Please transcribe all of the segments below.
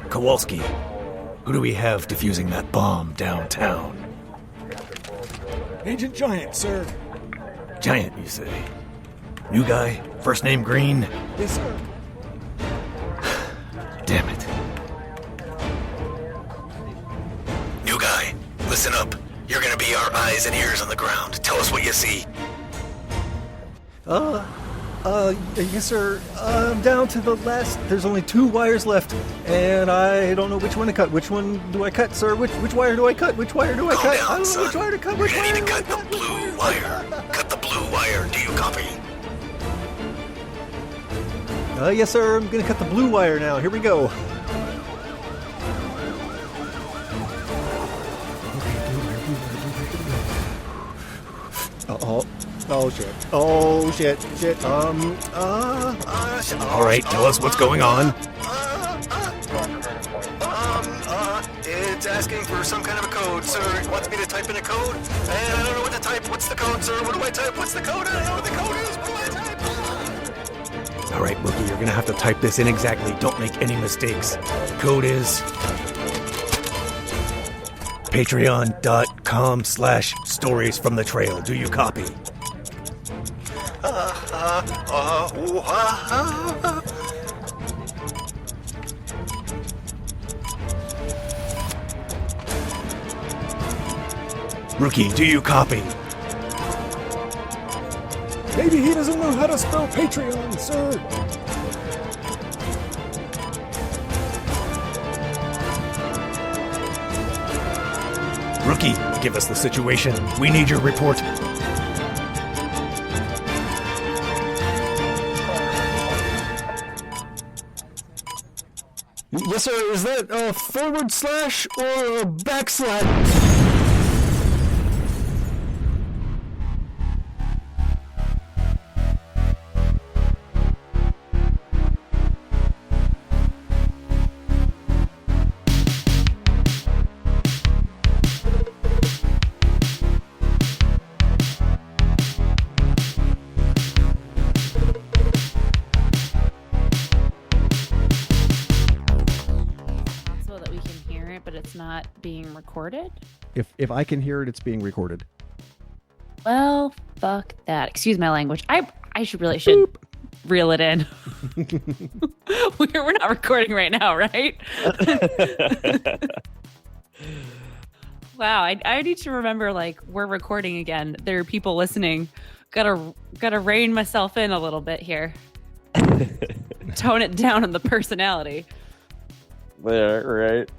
Kowalski, who do we have defusing that bomb downtown? Agent Giant, sir. Giant, you say? New guy? First name Green? Yes, sir. Damn it. New guy, listen up. You're gonna be our eyes and ears on the ground. Tell us what you see. Yes, sir. I'm down to the last. There's only 2 wires left, and I don't know which one to cut. Which one do I cut, sir? Which wire do I cut? Which wire do I cut? Down, I don't son. know which wire to cut. We're Which gonna wire need to do I cut the blue wire. Cut the blue wire. Do you copy? Yes, sir. I'm gonna cut the blue wire now. Here we go. Oh shit. All right, tell us what's going on. It's asking for some kind of a code, sir. It wants me to type in a code, and I don't know what to type. What's the code, sir? What do I type? What's the code? I don't know what the code is. What do I type? All right, Rookie, you're gonna have to type this in exactly. Don't make any mistakes. Code is patreon.com/stories from the trail. Do you copy? Rookie, do you copy? Maybe he doesn't know how to spell Patreon, sir. Rookie, give us the situation. We need your report. Yes, sir. Is that a forward slash or a backslash? But it's not being recorded? If I can hear it, it's being recorded. Well, fuck that. Excuse my language. I should reel it in. We're not recording right now, right? Wow, I need to remember, like, we're recording again. There are people listening. Gotta rein myself in a little bit here. Tone it down on the personality. Yeah, right.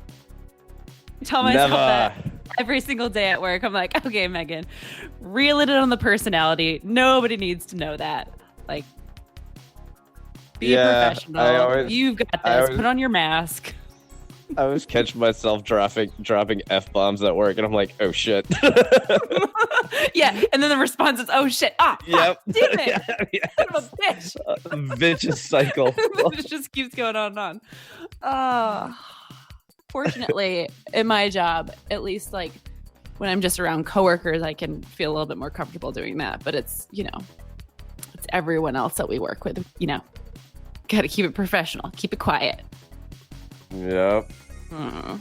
Tell myself that every single day at work. I'm like, okay, Megan, reel it in on the personality. Nobody needs to know that. Like, be professional. You've got this. Put on your mask. I always catch myself dropping F-bombs at work, and I'm like, oh shit. Yeah, and then the response is, oh shit. Yep. Damn it. Yeah. Son of a bitch. Vicious cycle. It just keeps going on and on. Fortunately, in my job, at least, like, when I'm just around coworkers, I can feel a little bit more comfortable doing that. But it's, it's everyone else that we work with, got to keep it professional, keep it quiet. Yep. I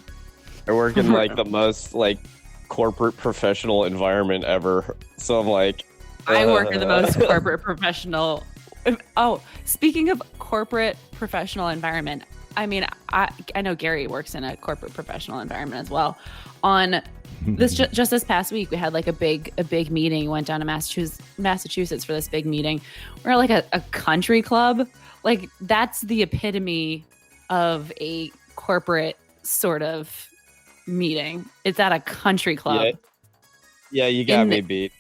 work in, like, the most, like, corporate professional environment ever. So I'm like... I work in the most corporate professional... Oh, speaking of corporate professional environment... I mean, I know Gary works in a corporate professional environment as well. On this, just this past week, we had like a big meeting. Went down to Massachusetts for this big meeting. We're like a country club. Like, that's the epitome of a corporate sort of meeting. It's at a country club. Yeah, you got me beat.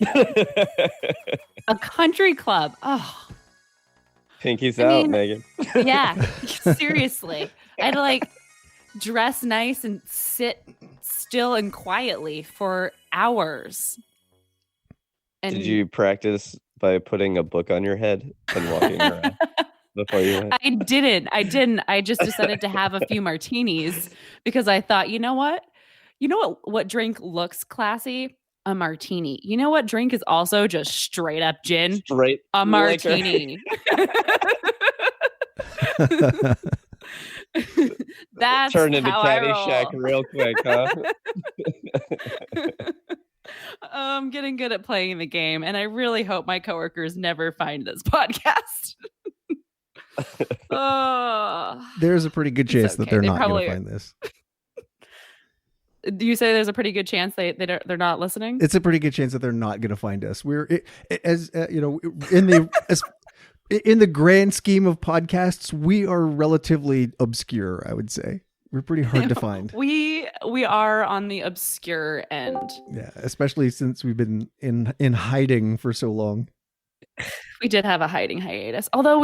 A country club. Oh. Pinkies out, Megan. Yeah, seriously. I had to like dress nice and sit still and quietly for hours. And did you practice by putting a book on your head and walking around before you went? I didn't. I just decided to have a few martinis because I thought, you know what? What drink looks classy? A martini. You know what drink is also just straight up gin? A martini. That's Turned into how I Caddyshack roll. real quick, huh? I'm getting good at playing the game, and I really hope my coworkers never find this podcast. Oh, There's a pretty good It's chance that okay. they're They not going probably- to find this. do you say there's a pretty good chance they're not listening? It's a pretty good chance that they're not going to find us. As you know, in the grand scheme of podcasts, we are relatively obscure, I would say. We're pretty hard to find. We are on the obscure end. Yeah, especially since we've been in hiding for so long. We did have a hiding hiatus. Although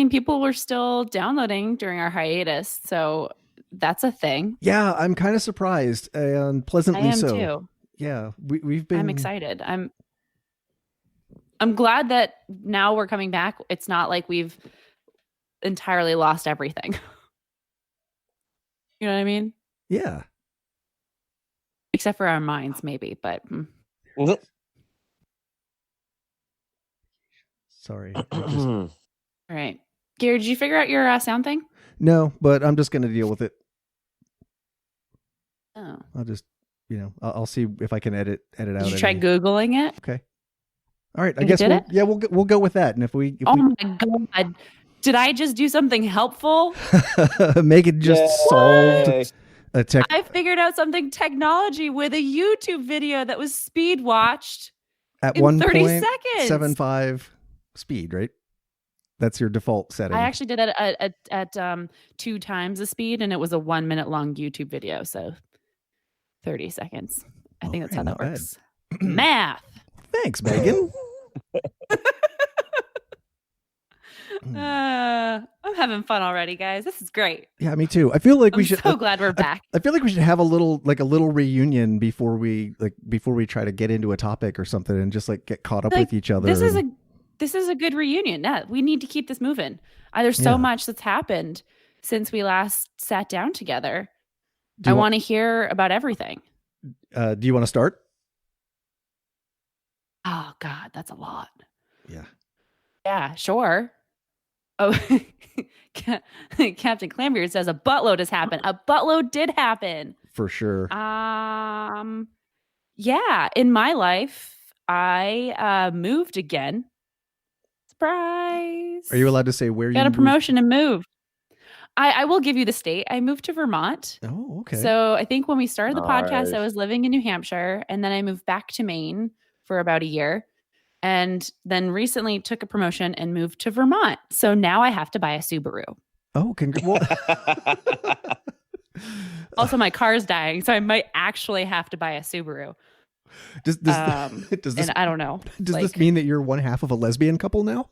people were still downloading during our hiatus. So that's a thing. Yeah, I'm kind of surprised and I pleasantly am so. too. Yeah, we've been. I'm excited. I'm glad that now we're coming back. It's not like we've entirely lost everything. You know what I mean? Yeah. Except for our minds, maybe. But Sorry. all right. Gary, did you figure out your sound thing? No, but I'm just going to deal with it. Oh. I'll just, I'll see if I can edit out. Did you try Googling it? Okay. All right. I And guess you did we'll go with that. And if we my God. Did I just do something helpful? Megan just solved a tech. I figured out something technology with a YouTube video that was speed watched At in 30 seconds. 1.75 speed, right? That's your default setting. I actually did it at 2 times the speed, and it was a 1 minute long YouTube video. So 30 seconds. I think that's how that works. Math. Thanks, Megan. I'm having fun already, guys. This is great. Yeah, me too. I feel like I'm we should. so glad we're back. I feel like we should have a little reunion before we try to get into a topic or something and just get caught up with each other. This is a good reunion. Yeah, we need to keep this moving. There's so much that's happened since we last sat down together. I want to hear about everything. Do you want to start? Oh God, that's a lot. Yeah. Yeah, sure. Oh, Captain Clambeard says a buttload has happened. A buttload did happen. For sure. Yeah, in my life, I moved again. Surprise. Are you allowed to say where you got a moved? promotion and moved? I will give you the state. I moved to Vermont. Oh, okay. So I think when we started the podcast, I Nice. was living in New Hampshire, and then I moved back to Maine for about a year. And then recently took a promotion and moved to Vermont. So now I have to buy a Subaru. Oh, congrats. Also, my car's dying, so I might actually have to buy a Subaru. Does this And I don't know. does this mean that you're one half of a lesbian couple now?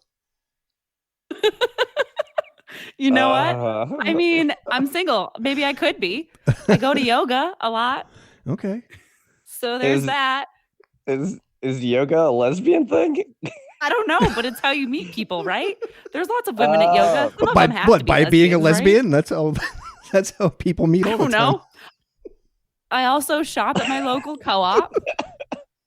You know what? I mean, I'm single. Maybe I could be. I go to yoga a lot. Okay. So there's Is- that. Is yoga a lesbian thing? I don't know, but it's how you meet people, right? There's lots of women at yoga. Some of them have to be By being a lesbians, right? lesbian? That's how people meet I all the don't time. know. I also shop at my local co-op.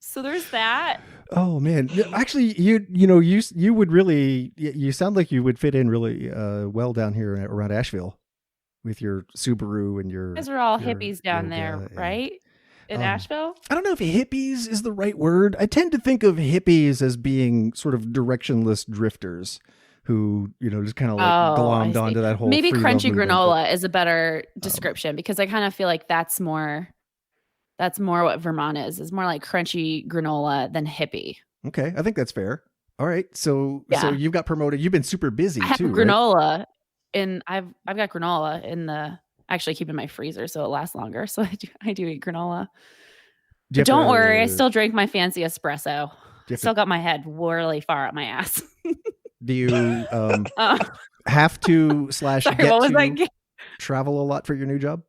So there's that. Oh man, actually, you would really, you sound like you would fit in really well down here around Asheville with your Subaru and your. You guys are all your hippies down yoga there, and- right? In Asheville? I don't know if hippies is the right word. I tend to think of hippies as being sort of directionless drifters who, just kind of I glommed see. onto that whole. Maybe free love crunchy movement, granola is a better description because I kind of feel like that's more what Vermont is more like crunchy granola than hippie. but- Okay, I think that's fair. All right, so Yeah. you've got promoted. You've been super busy I have too, right? granola I've got granola in the actually keep in my freezer so it lasts longer. So I do eat granola. Do you But have don't to- worry, I still drink my fancy espresso. do you have Still to- got my head really far up my ass. Do you Uh, have to / sorry, get what was to that? travel a lot for your new job?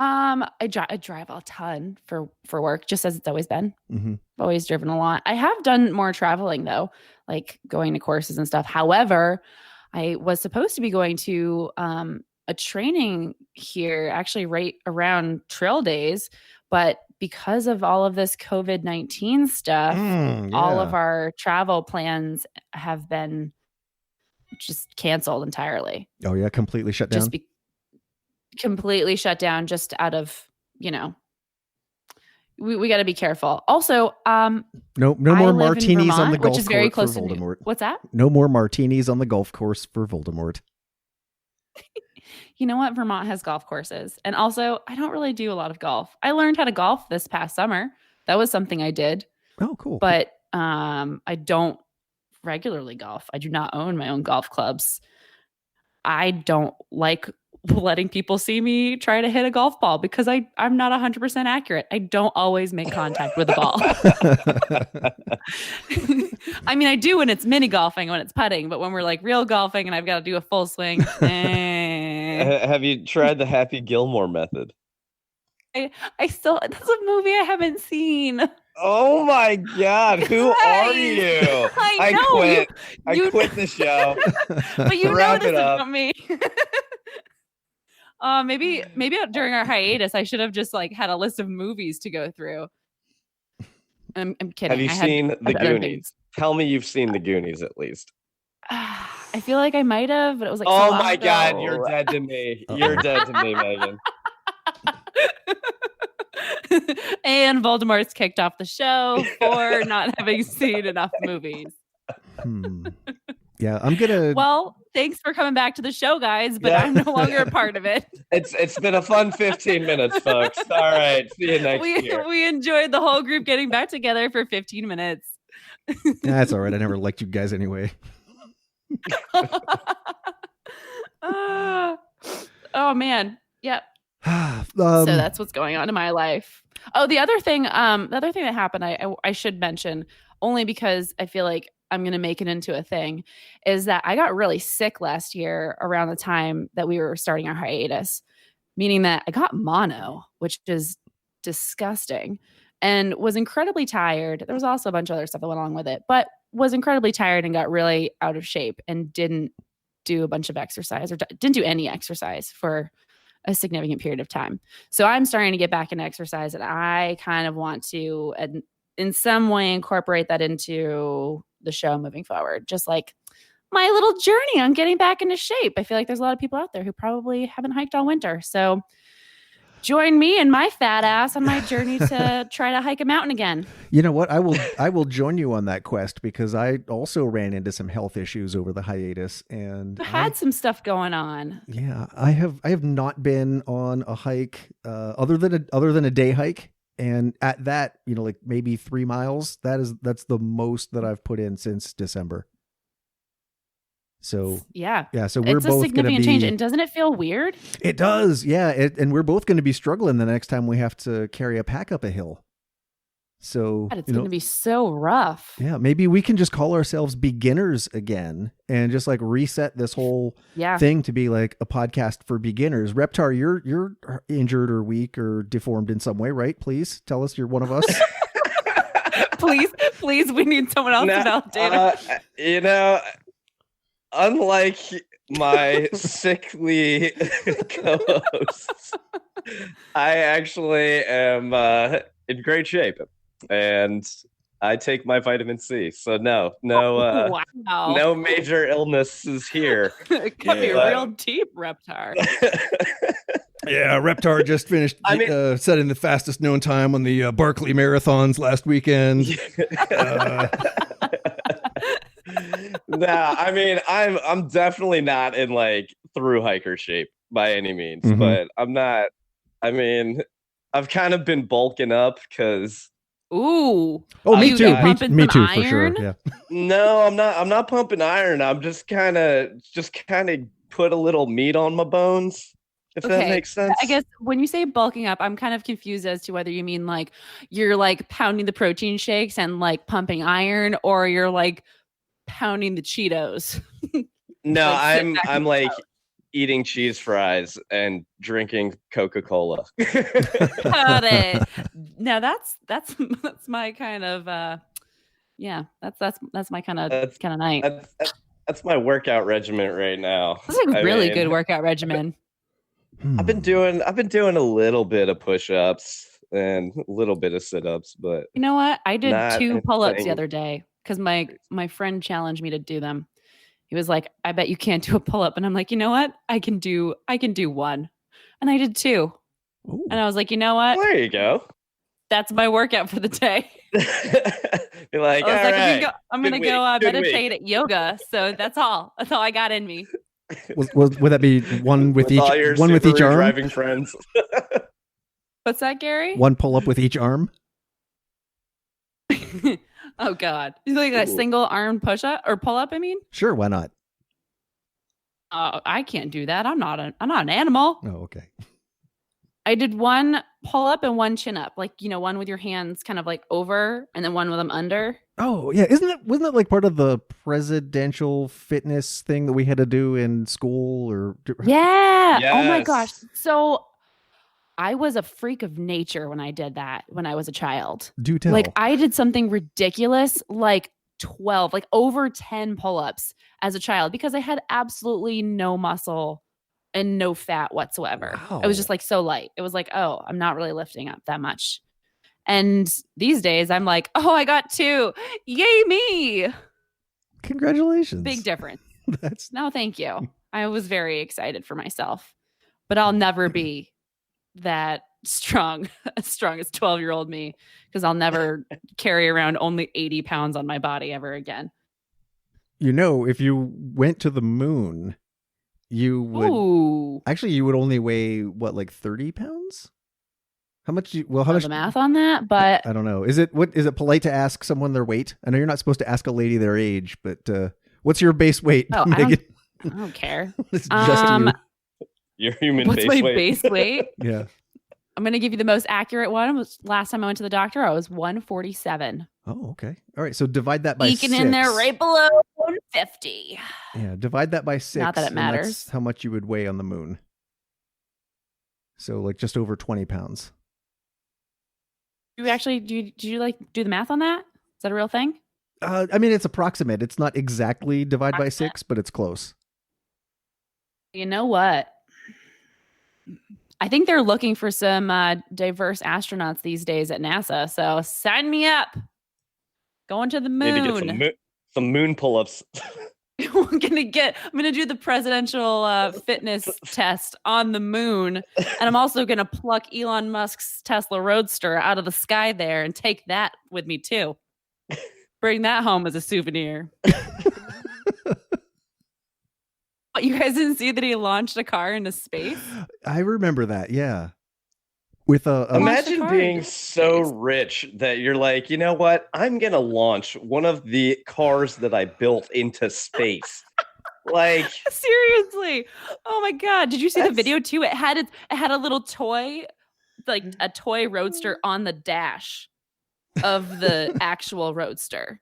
I drive a ton for work, just as it's always been. Mm-hmm. I've always driven a lot. I have done more traveling though, like going to courses and stuff. However, I was supposed to be going to a training here actually right around Trail Days, but because of all of this COVID-19 stuff, all of our travel plans have been just canceled entirely. Oh yeah, completely shut down. Just completely shut down, just out of, we got to be careful. Also, no more martinis on the golf which is very course close for to Voldemort. What's that? No more martinis on the golf course for Voldemort. You know what? Vermont has golf courses. And also, I don't really do a lot of golf. I learned how to golf this past summer. That was something I did. Oh, cool. But I don't regularly golf. I do not own my own golf clubs. I don't like letting people see me try to hit a golf ball because I'm not 100% accurate. I don't always make contact with the ball. I mean, I do when it's mini golfing, when it's putting, but when we're like real golfing and I've got to do a full swing. Have you tried the Happy Gilmore method? I still, that's a movie I haven't seen. Oh my God, who are you? I know. Quit. I quit the show. But you Wrap know this it up. about me. Maybe during our hiatus, I should have just like had a list of movies to go through. I'm kidding. Have you seen The Goonies? Tell me you've seen The Goonies at least. I feel like I might have, but it was like, oh my God, you're dead to me. You're dead to me, Megan. And Voldemort's kicked off the show for not having seen enough movies. Yeah, I'm gonna. Well, thanks for coming back to the show, guys, but I'm no longer a part of it. It's been a fun 15 minutes, folks. All right, see you next year. We enjoyed the whole group getting back together for 15 minutes. That's all right. I never liked you guys anyway. Oh man, yep. So that's what's going on in my life. Oh, the other thing that happened, I should mention, only because I feel like I'm going to make it into a thing, is that I got really sick last year around the time that we were starting our hiatus, meaning that I got mono, which is disgusting, and was incredibly tired. There was also a bunch of other stuff that went along with it, but was incredibly tired and got really out of shape and didn't do a bunch of exercise or didn't do any exercise for a significant period of time. So I'm starting to get back into exercise, and I kind of want to, in some way, incorporate that into the show moving forward. Just like my little journey on getting back into shape. I feel like there's a lot of people out there who probably haven't hiked all winter. So join me and my fat ass on my journey to try to hike a mountain again. You know what? I will join you on that quest, because I also ran into some health issues over the hiatus, and I had some stuff going on. Yeah, I have not been on a hike other than a day hike, and at that, like maybe 3 miles. That's the most that I've put in since December. So yeah. So we're it's both a significant change, and doesn't it feel weird? It does, yeah. And we're both going to be struggling the next time we have to carry a pack up a hill. So God, it's going to be so rough. Yeah, maybe we can just call ourselves beginners again and just like reset this whole thing to be like a podcast for beginners. Reptar, you're injured or weak or deformed in some way, right? Please tell us you're one of us. please, we need someone else to validate it. Unlike my sickly co-hosts, I actually am in great shape, and I take my vitamin C. So no major illnesses here. It could be real deep, Reptar. Yeah, Reptar just finished setting the fastest known time on the Barkley marathons last weekend. Nah, I mean, I'm definitely not in like through hiker shape by any means, but I'm not. I mean, I've kind of been bulking up because. Ooh. Oh, me too. Me too, iron? for sure. Yeah. No, I'm not pumping iron. I'm just kind of put a little meat on my bones. If that makes sense. I guess when you say bulking up, I'm kind of confused as to whether you mean like you're like pounding the protein shakes and like pumping iron, or you're like pounding the Cheetos. No, I'm like eating cheese fries and drinking Coca-Cola. Got it. No, that's my kind of that's my kind of night. That's my workout regimen right now. It's like a really good workout regimen. I've been doing a little bit of push-ups and a little bit of sit-ups, but you know what? I did 2 pull-ups the other day because my friend challenged me to do them, He was like, I bet you can't do a pull-up. And I'm like, you know what? I can do one. And I did 2. Ooh. And I was like, you know what? There you go. That's my workout for the day. You're like, I was all like, right. I'm gonna go meditate at yoga. So that's all I got in me. Would that be one with each all your one with each Subaru arm? driving friends. What's that, Gary? One pull up with each arm? Oh God. You like a single arm push up or pull up, I mean? Sure, why not? Oh, I can't do that. I'm not an animal. Oh, okay. I did 1 pull up and 1 chin up, like, one with your hands kind of like over and then one with them under. Oh, yeah. Wasn't that like part of the presidential fitness thing that we had to do in school or? Yeah. Oh my Yes. gosh. So I was a freak of nature when I did that when I was a child. Do tell. Like I did something ridiculous, like 12, like over 10 pull-ups as a child because I had absolutely no muscle and no fat whatsoever. Wow. It was just like so light. It was like, oh, I'm not really lifting up that much. And these days I'm like, oh, I got 2. Yay me. Congratulations. Big difference. That's No, thank you. I was very excited for myself, but I'll never be that strong as 12-year-old me because I'll never carry around only 80 pounds on my body ever again. if you went to the moon, you would you would only weigh what, like 30 pounds? How much? How much? The math on that, but I don't know. Is it polite to ask someone their weight? I know you're not supposed to ask a lady their age, but what's your base weight? Oh, Megan? I don't care. It's just you. Your human What's base my weight. base weight? Yeah. I'm going to give you the most accurate one. Last time I went to the doctor, I was 147. Oh, okay. All right. So divide that by Eking 6. in there right below 150. Yeah. Divide that by 6. Not that it and matters. That's how much you would weigh on the moon. So like just over 20 pounds. You actually, did you like do the math on that? Is that a real thing? I mean, it's approximate. It's not exactly divide by 6, but it's close. You know what? I think they're looking for some diverse astronauts these days at NASA. So sign me up. Going to the moon. Need to get some moon pull-ups. I'm gonna do the presidential fitness test on the moon, and I'm also gonna pluck Elon Musk's Tesla Roadster out of the sky there and take that with me too. Bring that home as a souvenir. You guys didn't see that he launched a car into space? I remember that. Yeah. With Imagine being so rich that you're like, you know what? I'm going to launch one of the cars that I built into space. Like, seriously. Oh my God. Did you see the video too? It had a little toy, like a toy roadster on the dash of the actual roadster.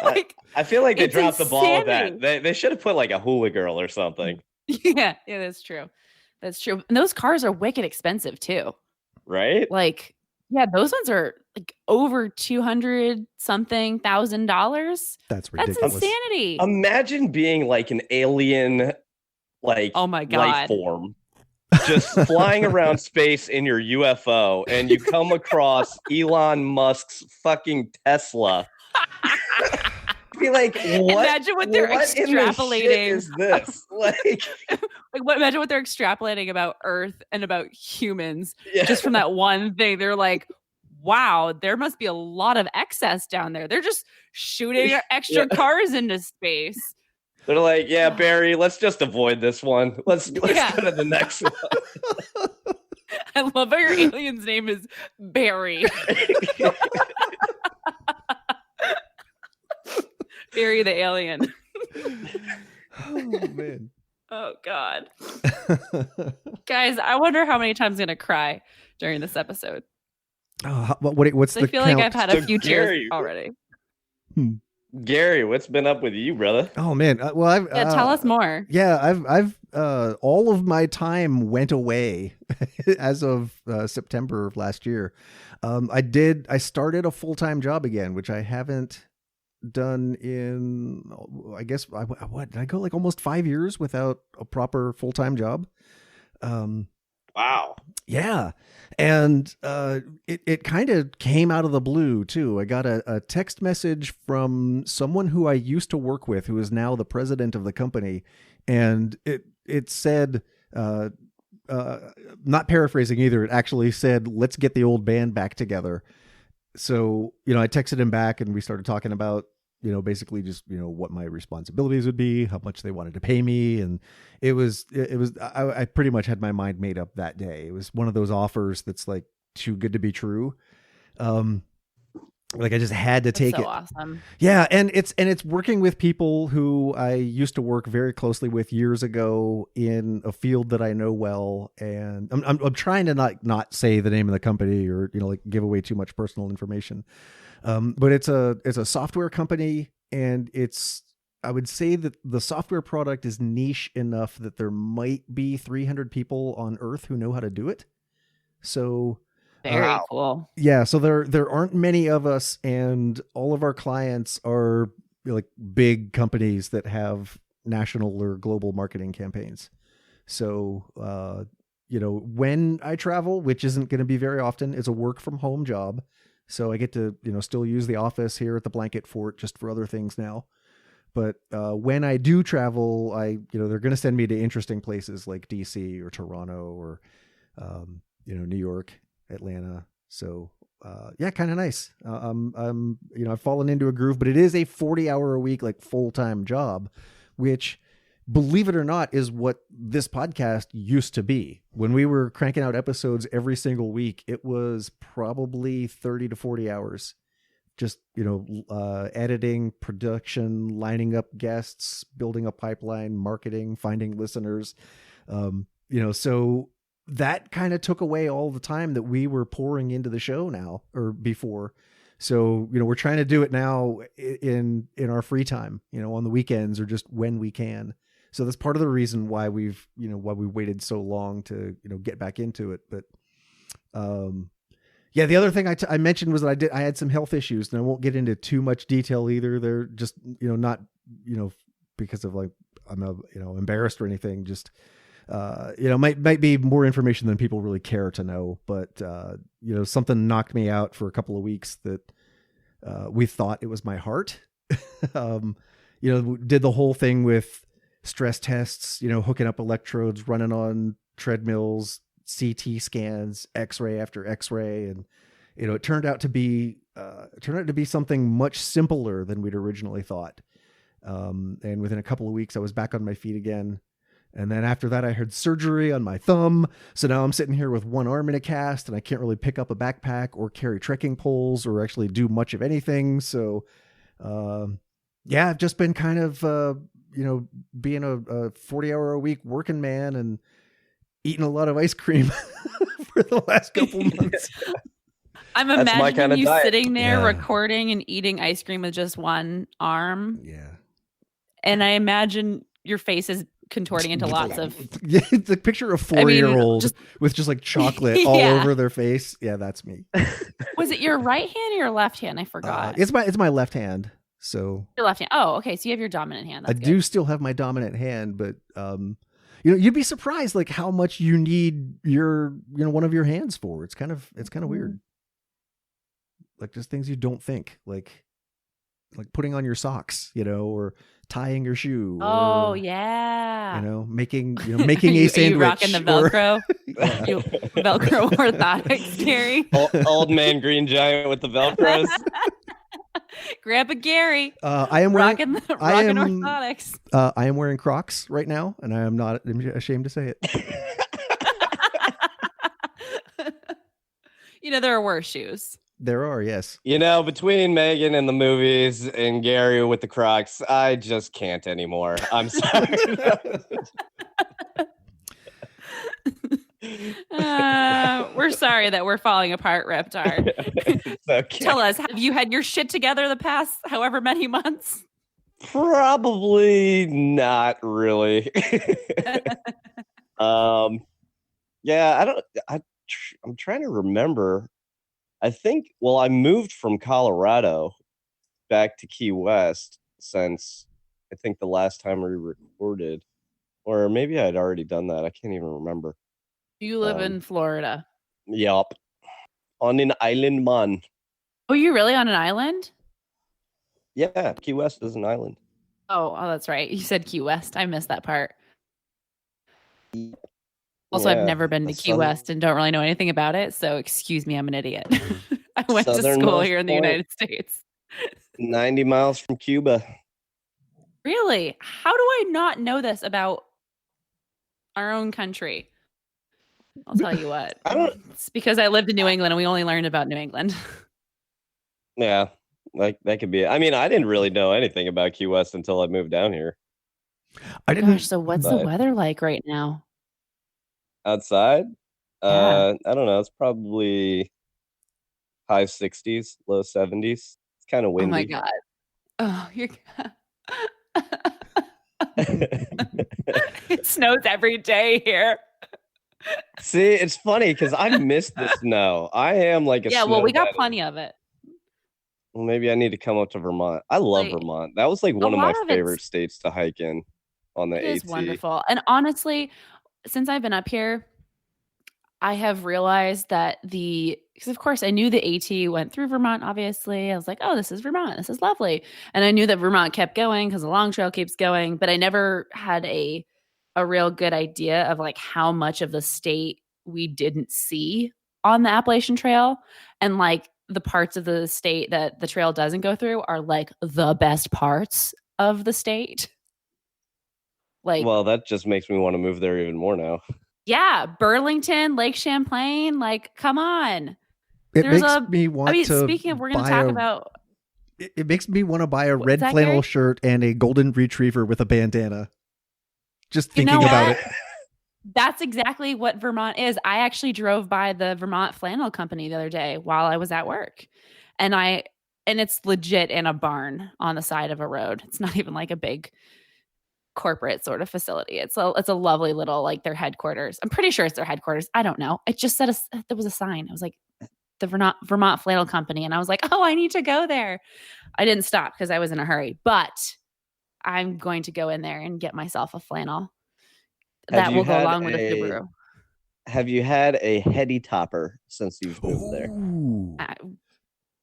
Like, I feel like they it's dropped the ball with that. insanity. They should have put like a hula girl or something. Yeah, that's true. That's true. And those cars are wicked expensive too. Right? Like, yeah, those ones are like over $200 something thousand. That's ridiculous. That's insanity. Imagine being like an alien, like, oh my God, life form, just flying around space in your UFO, and you come across Elon Musk's fucking Tesla. Be like, what? Imagine what they're extrapolating. Is this like imagine what they're extrapolating about Earth and about humans just from that one thing. They're like, wow, there must be a lot of excess down there. They're just shooting extra cars into space. They're like, yeah, Barry, let's just avoid this one. Let's go to the next one. I love how your alien's name is Barry. Barry the alien. Oh man. Oh God. Guys, I wonder how many times I'm gonna cry during this episode. Oh, what's the I feel count? like I've had a few tears Gary. already. Gary, what's been up with you, brother? Oh man. Well, I've tell us more. Yeah, I've all of my time went away as of September of last year. I started a full-time job again, which I haven't done in, I guess, what did I go like almost 5 years without a proper full-time job? Wow. Yeah. And it kind of came out of the blue too. I got a text message from someone who I used to work with, who is now the president of the company. And it said, not paraphrasing either, it actually said, let's get the old band back together. So, I texted him back and we started talking about, basically just, what my responsibilities would be, how much they wanted to pay me. And I pretty much had my mind made up that day. It was one of those offers that's like too good to be true. Like I just had to take it. Awesome. Yeah. And it's working with people who I used to work very closely with years ago in a field that I know well. And I'm trying to not say the name of the company or, like give away too much personal information. But it's a software company, and I would say that the software product is niche enough that there might be 300 people on Earth who know how to do it. So very cool. Yeah. So there aren't many of us, and all of our clients are like big companies that have national or global marketing campaigns. So, when I travel, which isn't going to be very often, it's a work from home job. So I get to, still use the office here at the Blanket Fort just for other things now. But when I do travel, they're going to send me to interesting places like DC or Toronto or, New York, Atlanta. So, kind of nice. I've fallen into a groove, but it is a 40-hour a week, like full-time job, which, believe it or not, is what this podcast used to be. When we were cranking out episodes every single week, it was probably 30 to 40 hours. Just, editing, production, lining up guests, building a pipeline, marketing, finding listeners. So that kind of took away all the time that we were pouring into the show now or before. So, we're trying to do it now in our free time, on the weekends or just when we can. So that's part of the reason why we waited so long to, get back into it. But, the other thing I mentioned was that I had some health issues, and I won't get into too much detail either. They're just, not, because of like, I'm embarrassed or anything, just, might be more information than people really care to know. But, something knocked me out for a couple of weeks that, we thought it was my heart. Did the whole thing with stress tests, hooking up electrodes, running on treadmills, CT scans, X-ray after X-ray. And, it turned out to be something much simpler than we'd originally thought. And within a couple of weeks, I was back on my feet again. And then after that, I had surgery on my thumb. So now I'm sitting here with one arm in a cast, and I can't really pick up a backpack or carry trekking poles or actually do much of anything. So, I've just been kind of, being a 40-hour a week working man and eating a lot of ice cream for the last couple months. I'm imagining you sitting there recording and eating ice cream with just one arm. Yeah. And I imagine your face is contorting into lots of... Yeah, it's a picture of a 4-year-old with just like chocolate all over their face. Yeah, that's me. Was it your right hand or your left hand? I forgot. It's my left hand. So your left hand. Oh, okay. So you have your dominant hand. That's I do still have my dominant hand, but you'd be surprised like how much you need your one of your hands for. It's kind of weird. Like just things you don't think, like putting on your socks, or tying your shoe. Oh or, yeah. Making a sandwich. You rocking the Velcro? You Velcro orthotics, Gary. Old man Green Giant with the Velcros. Grandpa Gary. I am wearing rocking orthotics. I am wearing Crocs right now, and I am not ashamed to say it. There are worse shoes. There are, yes. Between Megan and the movies and Gary with the Crocs, I just can't anymore. I'm sorry. We're sorry that we're falling apart, Reptar. Okay. Tell us, have you had your shit together the past however many months? Probably not really. I'm trying to remember. I think, I moved from Colorado back to Key West since I think the last time we recorded, or maybe I'd already done that. I can't even remember. You live in Florida. Yup. On an island, man. Oh, you're really on an island? Yeah, Key West is an island. Oh, that's right. You said Key West. I missed that part. Also, I've never been to Key West and don't really know anything about it. So excuse me, I'm an idiot. I went to school here in the United States. 90 miles from Cuba. Really? How do I not know this about our own country? I'll tell you what. It's because I lived in New England and we only learned about New England. Yeah, like that could be it. I mean, I didn't really know anything about Key West until I moved down here. I didn't. Gosh, so what's the weather like right now? Outside? Yeah. I don't know. It's probably high 60s, low 70s. It's kind of windy. Oh my God. Oh, you're. It snows every day here. See, it's funny because I missed the snow. I am like a well, we got plenty of it. Well, maybe I need to come up to Vermont. I love Vermont. That was like one of my favorite states to hike in on the AT. It is wonderful. And honestly, since I've been up here, I have realized that because of course I knew the AT went through Vermont, obviously. I was like, oh, this is Vermont. This is lovely. And I knew that Vermont kept going because the long trail keeps going, but I never had a real good idea of like how much of the state we didn't see on the Appalachian Trail. And like the parts of the state that the trail doesn't go through are like the best parts of the state. Like, well, that just makes me want to move there even more now. Yeah, Burlington, Lake Champlain, like, come on. It makes me want to. Speaking of, we're going to talk about. It makes me want to buy a red flannel shirt and a golden retriever with a bandana. Just thinking about it. That's exactly what Vermont is. I actually drove by the Vermont Flannel Company the other day while I was at work. And it's legit in a barn on the side of a road. It's not even like a big corporate sort of facility. It's a lovely little, like, their headquarters. I'm pretty sure it's their headquarters. I don't know. It just said there was a sign. It was like the Vermont Flannel Company. And I was like, oh, I need to go there. I didn't stop because I was in a hurry, but I'm going to go in there and get myself a flannel. That will go along with a Subaru. Have you had a heady topper since you've moved there?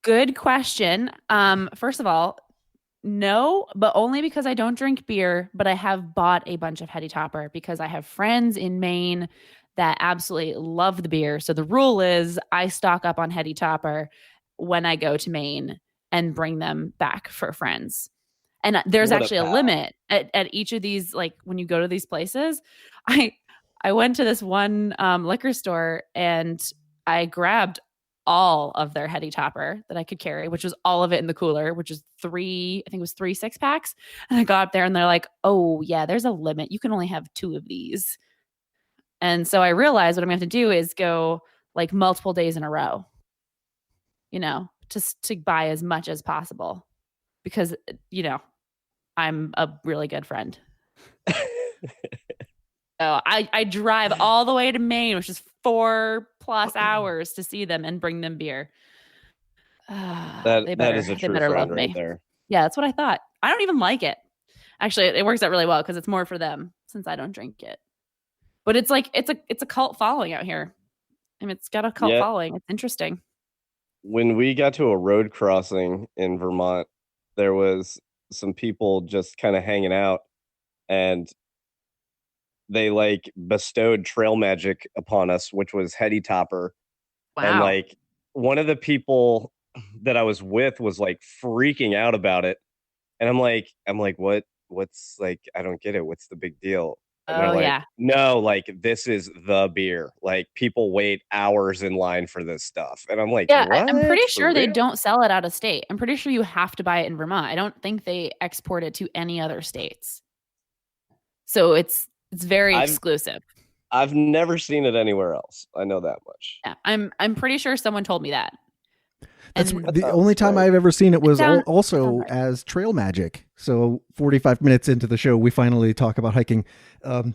Good question. First of all, no, but only because I don't drink beer, but I have bought a bunch of heady topper because I have friends in Maine that absolutely love the beer. So the rule is I stock up on heady topper when I go to Maine and bring them back for friends. And there's actually a limit at each of these. Like when you go to these places, I went to this one liquor store and I grabbed all of their heady topper that I could carry, which was all of it in the cooler, which is 3 6-packs. And I got up there and they're like, oh yeah, there's a limit. You can only have 2 of these. And so I realized what I'm going to have to do is go like multiple days in a row, just to buy as much as possible because, I'm a really good friend. So I drive all the way to Maine, which is 4+ hours to see them and bring them beer. That is a true friend right there. Yeah, that's what I thought. I don't even like it. Actually, it works out really well because it's more for them since I don't drink it. But it's like it's a cult following out here. I mean, it's got a cult following. It's interesting. When we got to a road crossing in Vermont, there was some people just kind of hanging out, and they like bestowed trail magic upon us, which was heady topper. Wow. And like one of the people that I was with was like freaking out about it. And I'm like, what's like, I don't get it. What's the big deal? And they're like, yeah. No, like this is the beer. Like people wait hours in line for this stuff. And I'm like, yeah, what? I'm pretty sure they don't sell it out of state. I'm pretty sure you have to buy it in Vermont. I don't think they export it to any other states. So it's very exclusive. I've never seen it anywhere else. I know that much. Yeah, I'm pretty sure someone told me that. That's the only time I've ever seen it was also as trail magic. So 45 minutes into the show, we finally talk about hiking. What's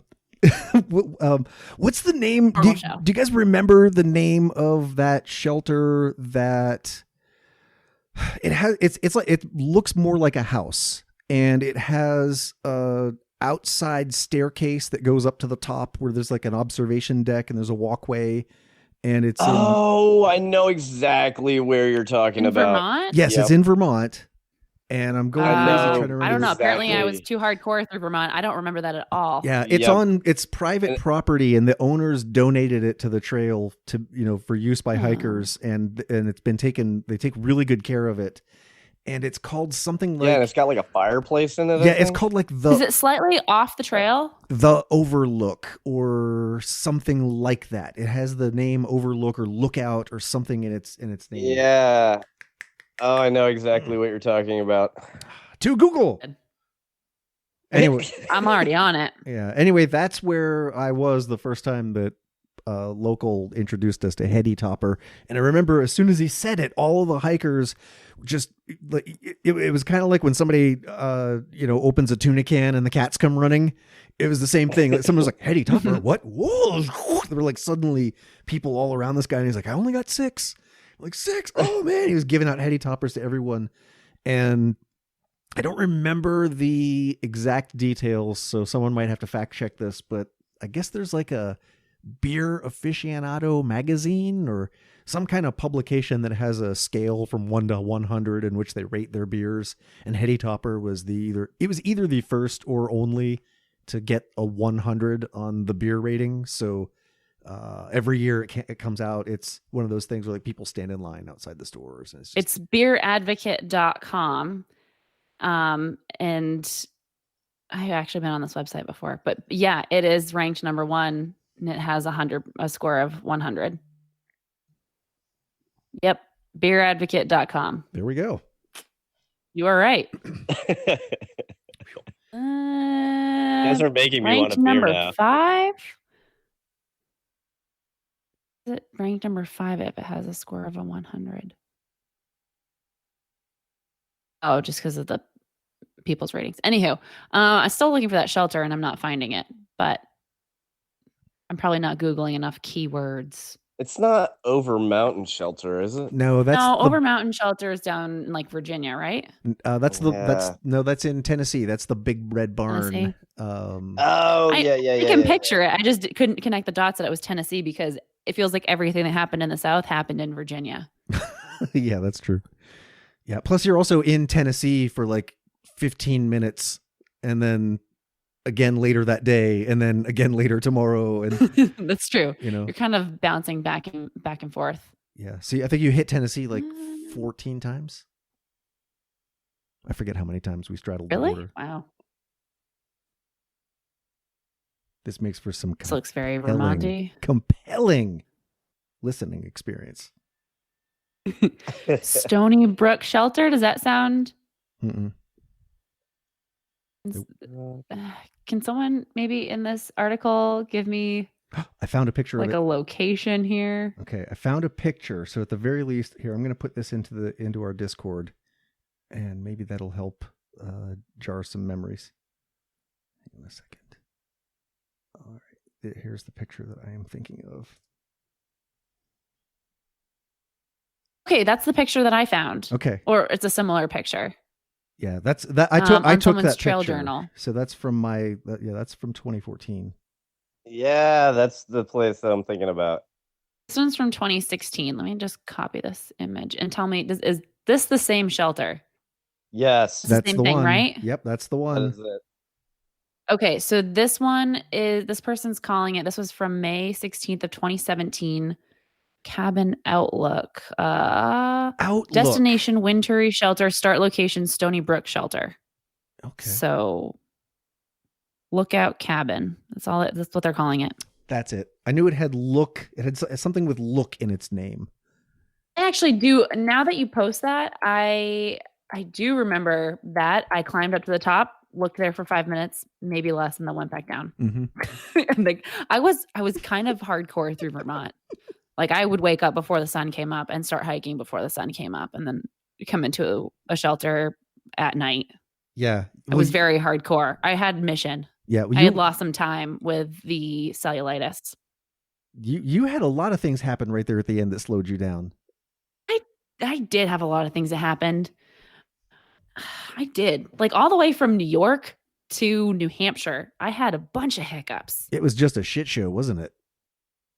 the name? Do you guys remember the name of that shelter that it has? It's like, it looks more like a house, and it has outside staircase that goes up to the top where there's like an observation deck and there's a walkway, and it's I know exactly where you're talking In about. Vermont? Yes, it's in Vermont. And I'm going crazy trying to remember. I don't know. Exactly. Apparently, I was too hardcore through Vermont. I don't remember that at all. Yeah, it's private property, and the owners donated it to the trail for use by hikers, and it's been taken. They take really good care of it, and it's called something like and it's got like a fireplace in it. Yeah, it's called like Is it slightly off the trail? The Overlook or something like that. It has the name Overlook or Lookout or something in its name. Yeah. Oh, I know exactly what you're talking about. To Google. Anyway, I'm already on it. Yeah. Anyway, that's where I was the first time that local introduced us to Heady Topper. And I remember as soon as he said it, all of the hikers just like it was kind of like when somebody opens a tuna can and the cats come running. It was the same thing. Like someone was like, Heady Topper, what? Whoa. There were like suddenly people all around this guy, and he's like, I only got 6. Like 6. Oh man, he was giving out Heady Toppers to everyone. And I don't remember the exact details, so someone might have to fact check this, but I guess there's like a beer aficionado magazine or some kind of publication that has a scale from 1 to 100 in which they rate their beers. And Heady Topper was either the first or only to get a 100 on the beer rating. So every year it comes out. It's one of those things where like people stand in line outside the stores. And it's beeradvocate.com. And I've actually been on this website before, but yeah, it is ranked number 1 and it has a score of 100. Yep. Beeradvocate.com. There we go. You are right. You guys are making me want a beer number now. 5. Is it ranked number 5 if it has a score of a 100? Oh, just because of the people's ratings. Anywho, I'm still looking for that shelter and I'm not finding it, but I'm probably not Googling enough keywords. It's not Over Mountain Shelter, is it? No, Over Mountain Shelter is down in like Virginia, right? That's in Tennessee. That's the big red barn. I can picture it. I just couldn't connect the dots that it was Tennessee because it feels like everything that happened in the South happened in Virginia. Yeah, that's true. Yeah. Plus you're also in Tennessee for like 15 minutes and then again later that day and then again later tomorrow. And that's true. You're kind of bouncing back and forth. Yeah. See, I think you hit Tennessee like 14 times. I forget how many times we straddled the border. Wow. This makes for some This looks very Vermont-y. Compelling listening experience. Stony Brook Shelter. Does that sound? Mm-mm. Can someone maybe in this article give me? I found a picture like of it. A location here. Okay, I found a picture. So at the very least, here I'm going to put this into our Discord, and maybe that'll help jar some memories. Hang on a second. All right, here's the picture that I am thinking of. Okay, that's the picture that I found. Okay, or it's a similar picture. Yeah, that's that. I took that trail picture. Journal. So that's from that's from 2014. Yeah, that's the place that I'm thinking about. This one's from 2016. Let me just copy this image and tell me, is this the same shelter? Yes, that's the same the thing, one. right? Yep, that's the one. That is it. Okay, so this one is, this person's calling it, this was from May 16th of 2017. Cabin Outlook. Destination Wintry Shelter. Start location Stony Brook Shelter. Okay. So Lookout Cabin. That's what they're calling it. That's it. I knew it had look. It had something with look in its name. I actually do. Now that you post that, I do remember that. I climbed up to the top, looked there for 5 minutes, maybe less, and then went back down. Mm-hmm. And like I was kind of hardcore through Vermont. Like I would wake up before the sun came up and start hiking before the sun came up, and then come into a shelter at night. Yeah, it was very hardcore. I had mission. Yeah, I had lost some time with the cellulitis. You had a lot of things happen right there at the end that slowed you down. I did have a lot of things that happened. I did, like all the way from New York to New Hampshire, I had a bunch of hiccups. It was just a shit show, wasn't it?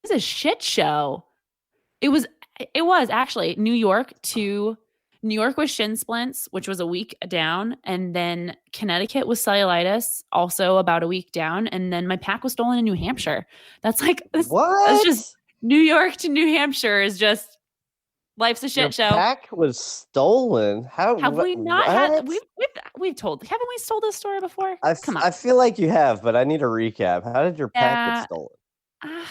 It was a shit show. It was actually New York with shin splints, which was a week down, and then Connecticut with cellulitis, also about a week down, and then my pack was stolen in New Hampshire. That's like What? That's just New York to New Hampshire is just life's a shit Your show. pack was stolen. How Have we not had we've told haven't we told this story before? Come on. I feel like you have, but I need a recap. How did your pack get stolen?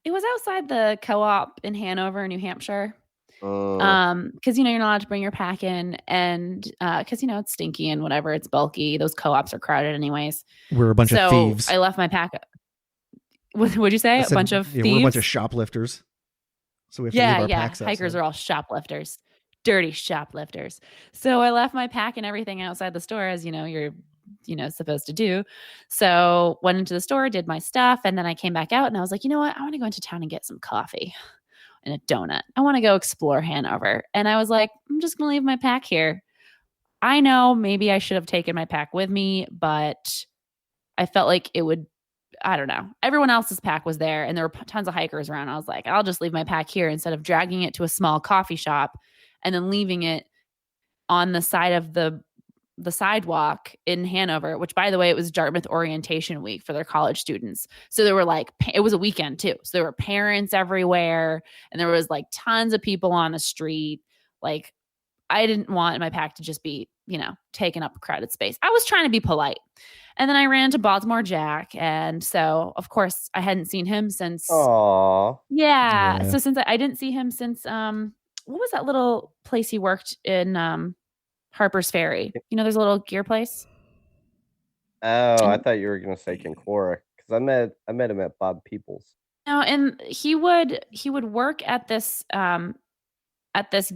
It was outside the co-op in Hanover, New Hampshire. Because you're not allowed to bring your pack in, and because it's stinky and whatever, it's bulky. Those co-ops are crowded anyways. We're a bunch of thieves. I left my pack. What'd you say? A bunch of thieves? We're a bunch of shoplifters. So we have to leave our packs outside. Hikers are all shoplifters, dirty shoplifters. So I left my pack and everything outside the store, as you're supposed to do. So went into the store, did my stuff, and then I came back out and I was like, you know what? I want to go into town and get some coffee and a donut. I want to go explore Hanover. And I was like, I'm just going to leave my pack here. I know maybe I should have taken my pack with me, but I felt like it would, I don't know. Everyone else's pack was there and there were tons of hikers around. I was like, I'll just leave my pack here instead of dragging it to a small coffee shop and then leaving it on the side of the sidewalk in Hanover, which, by the way, it was Dartmouth orientation week for their college students. So there were it was a weekend too. So there were parents everywhere and there was tons of people on the street. I didn't want my pack to just be, taking up crowded space. I was trying to be polite. And then I ran to Baltimore Jack. And so, of course, I hadn't seen him since. Aww. Yeah. So since I didn't see him since, what was that little place he worked in, Harper's Ferry? There's a little gear place. Oh, I thought you were gonna say Kincora because I met him at Bob Peoples. No, and he would work at this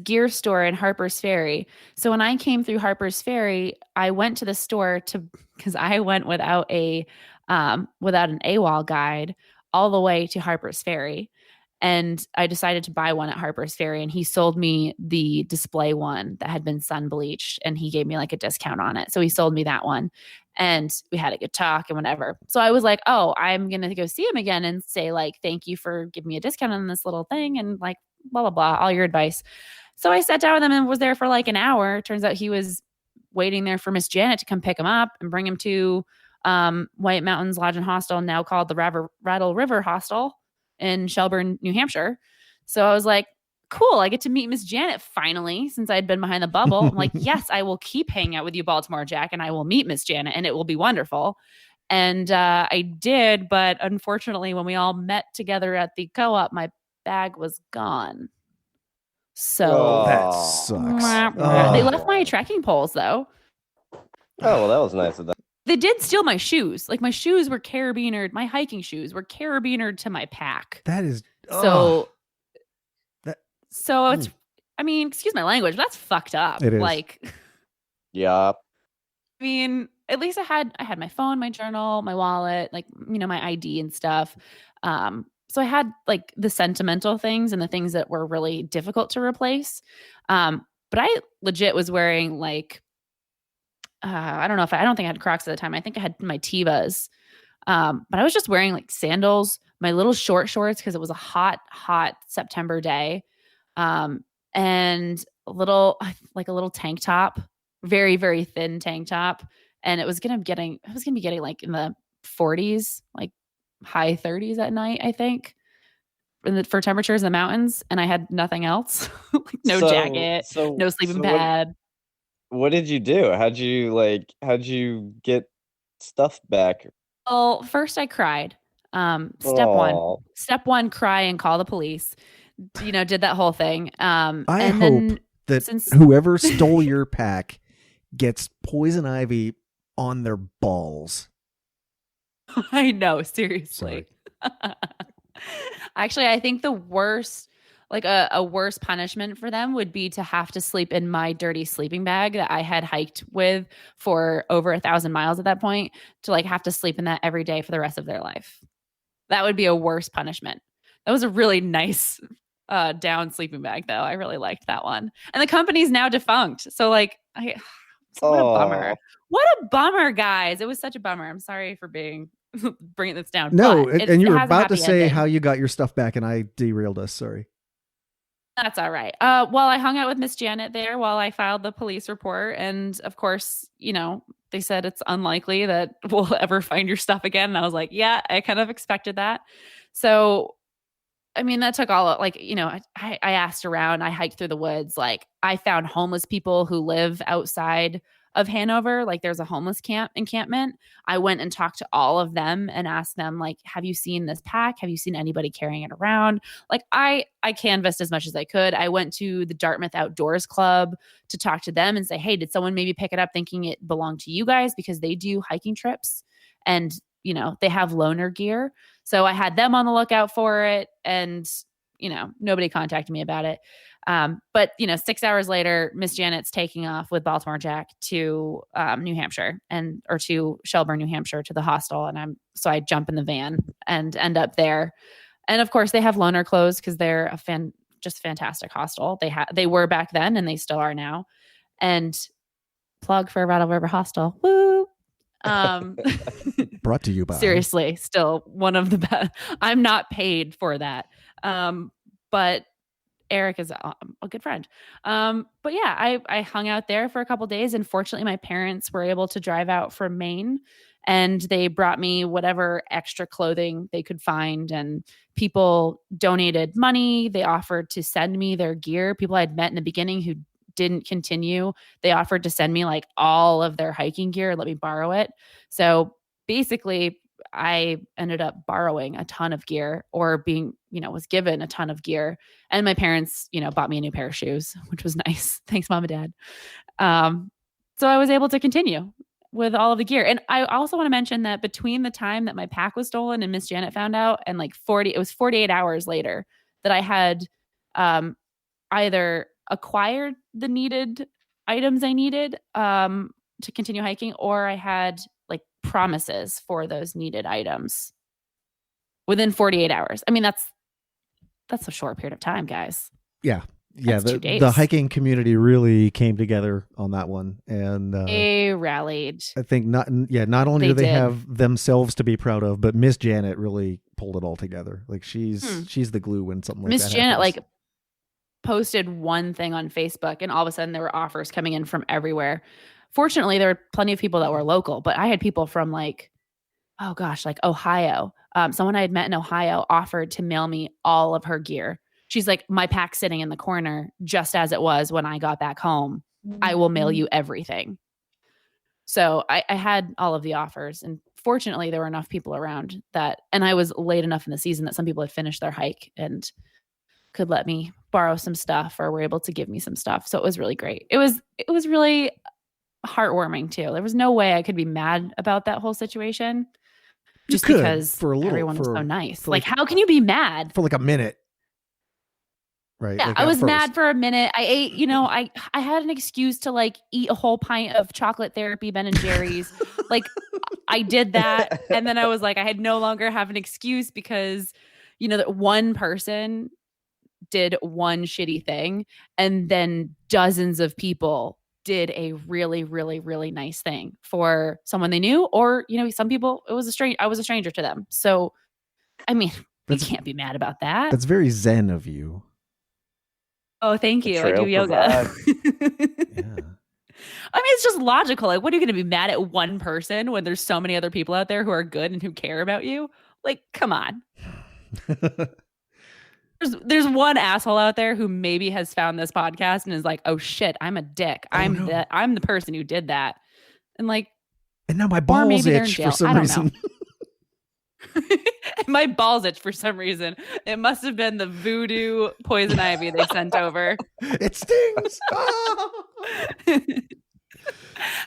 gear store in Harper's Ferry. So when I came through Harper's Ferry, I went to the store because I went without an AWOL guide all the way to Harper's Ferry. And I decided to buy one at Harper's Ferry, and he sold me the display one that had been sun bleached, and he gave me a discount on it. So he sold me that one, and we had a good talk and whatever. So I was like, oh, I'm going to go see him again and say thank you for giving me a discount on this little thing and blah, blah, blah, all your advice. So I sat down with him and was there for an hour. Turns out he was waiting there for Miss Janet to come pick him up and bring him to White Mountains Lodge and Hostel, now called the Rattle River Hostel in Shelburne, New Hampshire. So I was like, cool, I get to meet Miss Janet finally, since I'd been behind the bubble. I'm like, yes, I will keep hanging out with you, Baltimore Jack, and I will meet Miss Janet, and it will be wonderful. And I did, but unfortunately, when we all met together at the co-op, my bag was gone. So that sucks. They left my trekking poles, though. Oh, well, that was nice of them. They did steal my shoes. My shoes were carabinered. My hiking shoes were carabinered to my pack. That is so. So it's. I mean, excuse my language. But that's fucked up. It is. Yeah. I mean, at least I had my phone, my journal, my wallet, my ID and stuff. So I had the sentimental things and the things that were really difficult to replace. But I legit was wearing I don't think I had Crocs at the time. I think I had my Tevas. But I was just wearing sandals, my little short shorts because it was a hot September day. And a little tank top, very, very thin tank top. And it was going to be getting in the 40s, high 30s at night, I think, for temperatures in the mountains. And I had nothing else, no jacket, no sleeping pad. What did you do? How'd you get stuff back? Well, first I cried. Step one, cry and call the police. Did that whole thing. I hope that whoever stole your pack gets poison ivy on their balls. I know, seriously. Actually, I think the worst, a worse punishment for them would be to have to sleep in my dirty sleeping bag that I had hiked with for over 1,000 miles at that point, to have to sleep in that every day for the rest of their life. That would be a worse punishment. That was a really nice down sleeping bag, though. I really liked that one. And the company's now defunct. So what a bummer. What a bummer, guys. It was such a bummer. I'm sorry for bringing this down. No, but and you it were has a about to happy say ending. how you got your stuff back, and I derailed us. Sorry. That's all right. Well, I hung out with Miss Janet there while I filed the police report. And of course, they said it's unlikely that we'll ever find your stuff again. And I was like, yeah, I kind of expected that. So, I mean, that took all I asked around, I hiked through the woods. Like I found homeless people who live outside of Hanover. Like there's a homeless encampment. I went and talked to all of them and asked them, like, have you seen this pack? Have you seen anybody carrying it around? Like I canvassed as much as I could. I went to the Dartmouth Outdoors Club to talk to them and say, hey, did someone maybe pick it up thinking it belonged to you guys? Because they do hiking trips and, they have loaner gear. So I had them on the lookout for it and, nobody contacted me about it. But 6 hours later, Miss Janet's taking off with Baltimore Jack to New Hampshire or to Shelburne, New Hampshire, to the hostel. And so I jump in the van and end up there. And of course, they have loaner clothes because they're a fantastic hostel. They were back then, and they still are now. And plug for Rattle River Hostel. Woo! Brought to you by seriously, still one of the best. I'm not paid for that, but Eric is a good friend. But yeah, I hung out there for a couple days, and fortunately my parents were able to drive out from Maine, and they brought me whatever extra clothing they could find, and people donated money. They offered to send me their gear. People I'd met in the beginning who didn't continue, they offered to send me like all of their hiking gear and let me borrow it. So basically I ended up borrowing a ton of gear, or being, was given a ton of gear. And my parents, bought me a new pair of shoes, which was nice. Thanks, Mom and Dad. So I was able to continue with all of the gear. And I also want to mention that between the time that my pack was stolen and Miss Janet found out, and it was 48 hours later that I had either acquired the needed items I needed to continue hiking, or I had like promises for those needed items within 48 hours. I mean, that's a short period of time, guys. Yeah. Yeah. That's 2 days. The hiking community really came together on that one. And they rallied. I think not only do they have themselves to be proud of, but Miss Janet really pulled it all together. Like she's the glue when something like that Miss Janet happens. Posted one thing on Facebook, and all of a sudden there were offers coming in from everywhere. Fortunately, there were plenty of people that were local, but I had people from Ohio. Someone I had met in Ohio offered to mail me all of her gear. She's like, my pack's sitting in the corner just as it was when I got back home. I will mail you everything. So I had all of the offers, and fortunately there were enough people around and I was late enough in the season that some people had finished their hike and could let me borrow some stuff, or were able to give me some stuff. So it was really great. It was really heartwarming too. There was no way I could be mad about that whole situation, just because everyone was so nice. How can you be mad for like a minute? Right. Yeah, I was mad for a minute. I ate, I had an excuse to eat a whole pint of chocolate therapy Ben and Jerry's. I did that, and then I was I had no longer have an excuse because that one person did one shitty thing, and then dozens of people did a really, really, really nice thing for someone they knew, or some people I was a stranger to them. So I mean, you can't be mad about that. That's very zen of you. Oh, thank you. I do yoga. Yeah. I mean, it's just logical. What are you going to be mad at one person when there's so many other people out there who are good and who care about you? Come on. There's one asshole out there who maybe has found this podcast and is like, "Oh shit, I'm a dick. I'm the person who did that." And and now my balls itch for some reason. My balls itch for some reason. It must have been the voodoo poison ivy they sent over. It stings.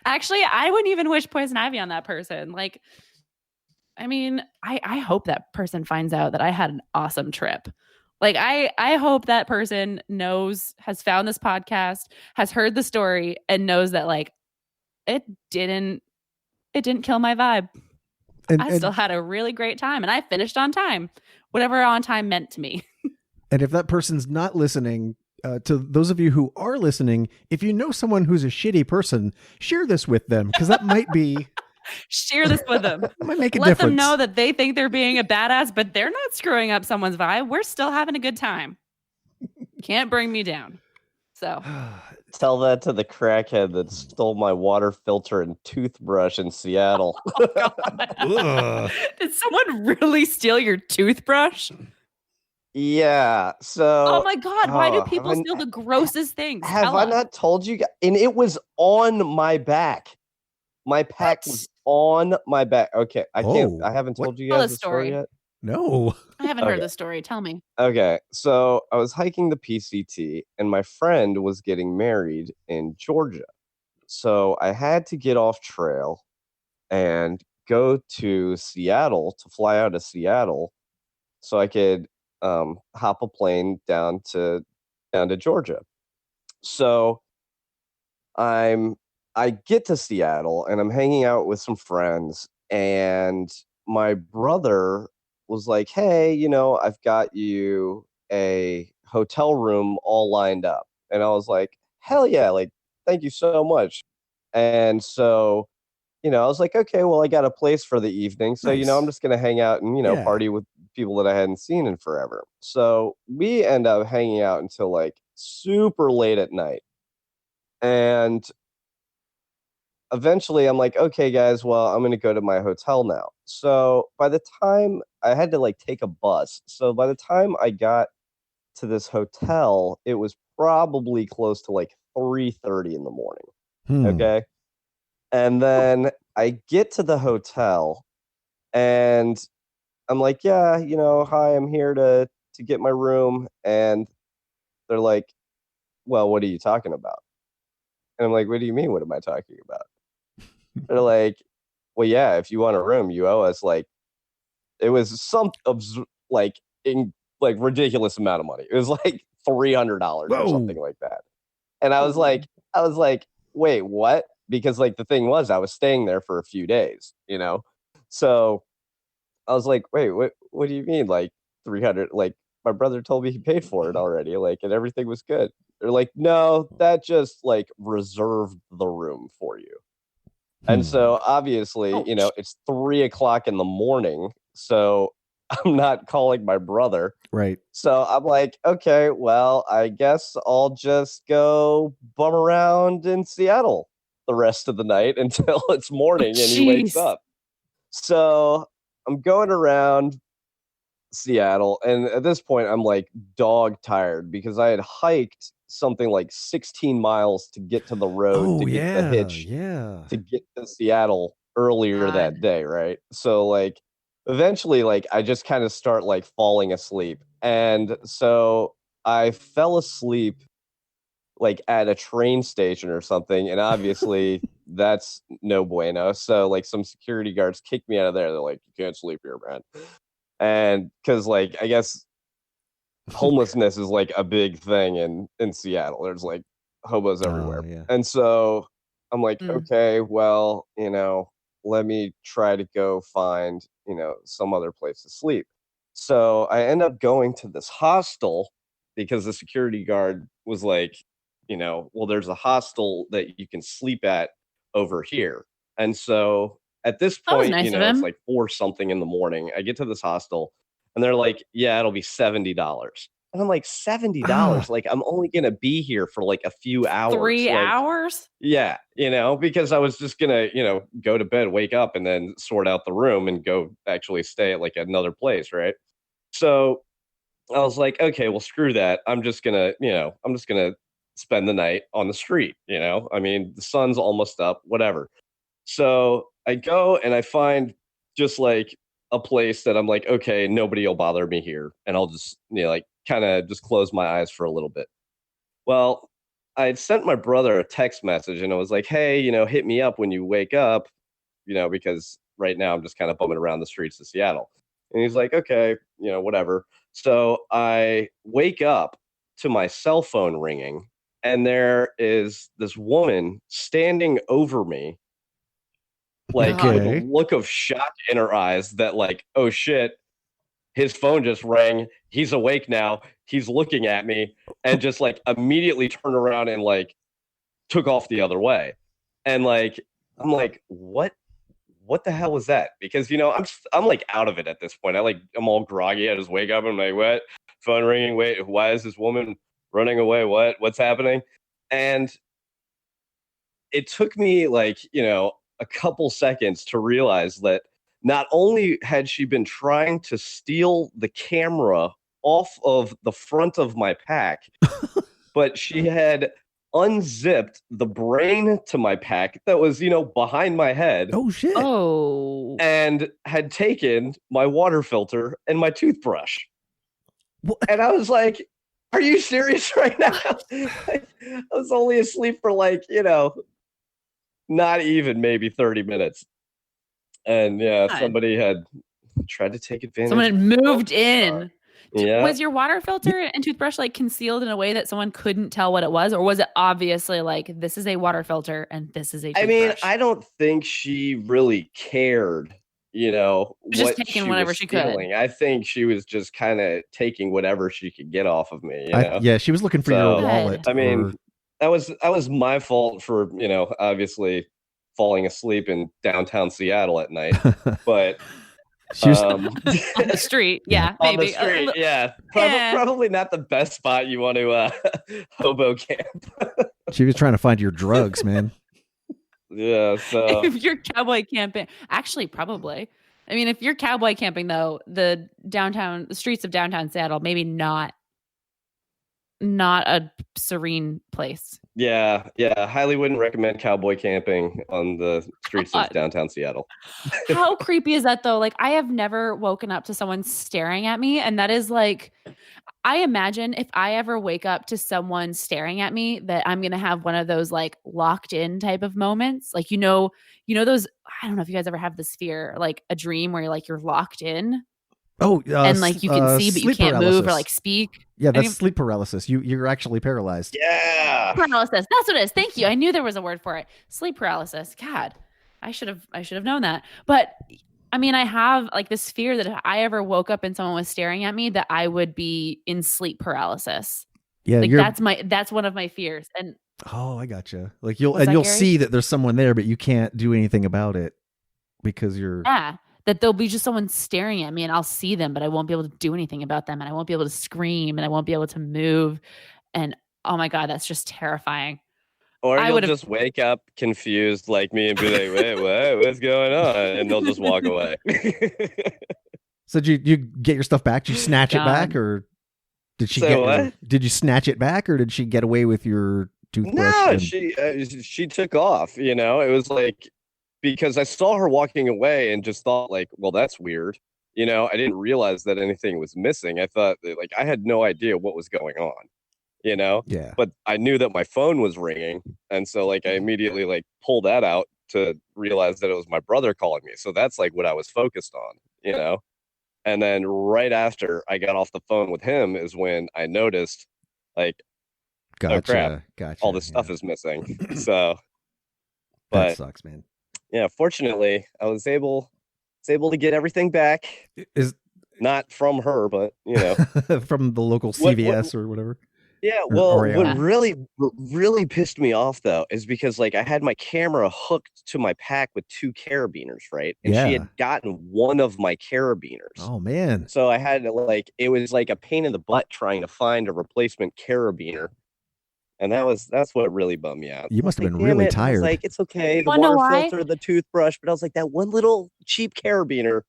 Actually, I wouldn't even wish poison ivy on that person. I mean, I hope that person finds out that I had an awesome trip. I hope that person has found this podcast, has heard the story, and knows that it didn't kill my vibe. I still had a really great time, and I finished on time, whatever on time meant to me. And if that person's not listening, to those of you who are listening, if you know someone who's a shitty person, share this with them, because that might be share this with them. might make a Let difference. them know that they think they're being a badass, but they're not screwing up someone's vibe. We're still having a good time. Can't bring me down. So tell that to the crackhead that stole my water filter and toothbrush in Seattle. Oh, God. Did someone really steal your toothbrush? Yeah. So. Oh my God! Why do people steal the grossest things? Have I not told you guys? And it was on my back. My pack was on my back. Okay, I can't. I haven't told you guys the story yet. No, I haven't heard the story. Tell me. Okay, so I was hiking the PCT, and my friend was getting married in Georgia. So I had to get off trail and go to Seattle, to fly out of Seattle, so I could hop a plane down to Georgia. So I get to Seattle and I'm hanging out with some friends, and my brother was like, "Hey, I've got you a hotel room all lined up." And I was like, "Hell yeah, like, thank you so much." And so, I was like, "Okay, well, I got a place for the evening. So, Nice. I'm just going to hang out and, party with people that I hadn't seen in forever." So we end up hanging out until like super late at night. And eventually I'm like, "Okay, guys, well, I'm going to go to my hotel now." So by the time I had to like take a bus. So by the time I got to this hotel, it was probably close to like 3:30 in the morning. Okay. And then I get to the hotel and I'm like, "Yeah, hi, I'm here to get my room." And they're like, "Well, what are you talking about?" And I'm like, "What do you mean? What am I talking about?" They're like, "Well, yeah, if you want a room, you owe us like," it was some ridiculous amount of money. It was like $300 or something like that. And I was like, "Wait, what?" Because like the thing was, I was staying there for a few days, So I was like, "Wait, what do you mean? Like 300? Like my brother told me he paid for it already, like, and everything was good." They're like, "No, that just like reserved the room for you." And so obviously, it's 3:00 in the morning. So I'm not calling my brother. Right. So I'm like, "Okay, well, I guess I'll just go bum around in Seattle the rest of the night until it's morning and he wakes up." So I'm going around Seattle, and at this point I'm like dog tired because I had hiked something like 16 miles to get to the road to get the hitch to get to Seattle earlier that day, right? So like eventually like I just kind of start like falling asleep. And so I fell asleep like at a train station or something, and obviously that's no bueno. So like some security guards kicked me out of there. They're like, "You can't sleep here, man." And because like I guess homelessness is like a big thing in Seattle. There's like hobos everywhere. Yeah. And so I'm like, "Okay, well, let me try to go find, some other place to sleep." So I end up going to this hostel because the security guard was like, "Well, there's a hostel that you can sleep at over here." And so at this point, nice it's like 4 something in the morning. I get to this hostel and they're like, "Yeah, it'll be $70." And I'm like, $70? Like, I'm only going to be here for like a few hours. 3 hours? Yeah. Because I was just going to, go to bed, wake up, and then sort out the room and go actually stay at like another place. Right. So I was like, "Okay, well, screw that. I'm just going to spend the night on the street. I mean, the sun's almost up, whatever." So I go and I find just like a place that I'm like, "Okay, nobody will bother me here." And I'll just, like kind of just close my eyes for a little bit. Well, I had sent my brother a text message and I was like, "Hey, hit me up when you wake up, because right now I'm just kind of bumming around the streets of Seattle." And he's like, "Okay, whatever." So I wake up to my cell phone ringing, and there is this woman standing over me, like with a look of shock in her eyes that like, "Oh shit, his phone just rang. He's awake now. He's looking at me and just like immediately turned around and like took off the other way. And like, I'm like, what the hell was that? Because, you know, I'm like out of it at this point. I'm all groggy. I just wake up and I'm like, what? Phone ringing. Wait, why is this woman running away? What's happening? And it took me like, you know, a couple seconds to realize that not only had she been trying to steal the camera off of the front of my pack, but she had unzipped the brain to my pack that was, you know, behind my head. Oh, shit. Oh. And had taken my water filter and my toothbrush. What? And I was like, are you serious right now? I was only asleep for like, you know, not even maybe 30 minutes. And yeah, somebody had tried to take advantage. Someone had moved in. Yeah. Was your water filter and toothbrush like concealed in a way that someone couldn't tell what it was? Or was it obviously like, this is a water filter and this is a toothbrush? I mean, I don't think she really cared, you know, just taking whatever she could. I think she was just kind of taking whatever she could get off of me. You know? Yeah, she was looking for your wallet. I mean, that was my fault for, you know, obviously falling asleep in downtown Seattle at night. But she was on the street, yeah, on maybe. the street, yeah. Probably not the best spot you want to hobo camp. She was trying to find your drugs, man. Yeah, so if you're cowboy camping, actually, probably. I mean, if you're cowboy camping, though, the streets of downtown Seattle, maybe not a serene place. Yeah. Highly wouldn't recommend cowboy camping on the streets of downtown Seattle. How creepy is that, though? Like, I have never woken up to someone staring at me, and that is like, I imagine if I ever wake up to someone staring at me, that I'm gonna have one of those like locked in type of moments. Like, you know those. I don't know if you guys ever have this fear, like a dream where you're locked in. Oh, and like you can see, but you can't move or like speak. Yeah, that's sleep paralysis. You're actually paralyzed. Yeah, paralysis. That's what it is. Thank you. I knew there was a word for it. Sleep paralysis. God, I should have known that. But I mean, I have like this fear that if I ever woke up and someone was staring at me, that I would be in sleep paralysis. Yeah, like that's one of my fears. And oh, I gotcha. Like you'll see that there's someone there, but you can't do anything about it because you're that there'll be just someone staring at me and I'll see them, but I won't be able to do anything about them, and I won't be able to scream, and I won't be able to move. And oh my God, that's just terrifying. Or you'll just wake up confused like me and be like, wait, what's going on? And they'll just walk away. So did you get your stuff back? Did you snatch it back, or did she did you snatch it back, or did she get away with your toothbrush? No, she took off, you know. It was like, because I saw her walking away and just thought like, well, that's weird. You know, I didn't realize that anything was missing. I thought that, like, I had no idea what was going on, you know? Yeah. But I knew that my phone was ringing. And so like, I immediately like pulled that out to realize that it was my brother calling me. So that's like what I was focused on, you know? And then right after I got off the phone with him is when I noticed like, oh crap, all this stuff is missing. So, but that sucks, man. Yeah, fortunately, I was able to get everything back. Is not from her, but you know, from the local CVS or whatever. Yeah, well, what really pissed me off though is because like I had my camera hooked to my pack with 2 carabiners, right? And she had gotten one of my carabiners. Oh man! So I had to like, it was like a pain in the butt trying to find a replacement carabiner. And that's what really bummed me out. You must have been really tired. I was like, it's okay. The water filter, the toothbrush, but I was like, that one little cheap carabiner.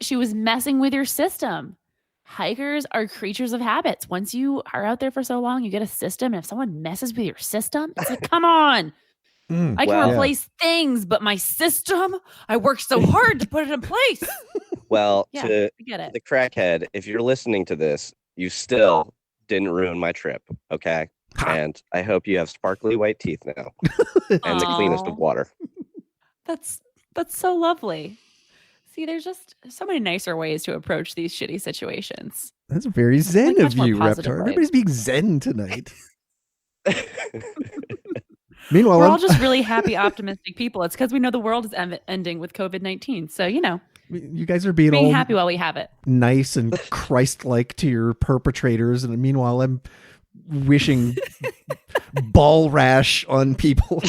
She was messing with your system. Hikers are creatures of habits. Once you are out there for so long, you get a system. And if someone messes with your system, it's like, come on. I can replace things, but my system, I worked so hard to put it in place. Well, to the crackhead, if you're listening to this, you still didn't ruin my trip, okay? And I hope you have sparkly white teeth now and the cleanest of water. That's so lovely. See, there's just so many nicer ways to approach these shitty situations. That's very zen of you, Reptar. Everybody's being zen tonight. Meanwhile, we're all just really happy, optimistic people. It's because we know the world is ending with COVID-19. So, you know, You guys are being Being all happy while we have it. nice and Christ-like to your perpetrators, and meanwhile I'm wishing ball rash on people.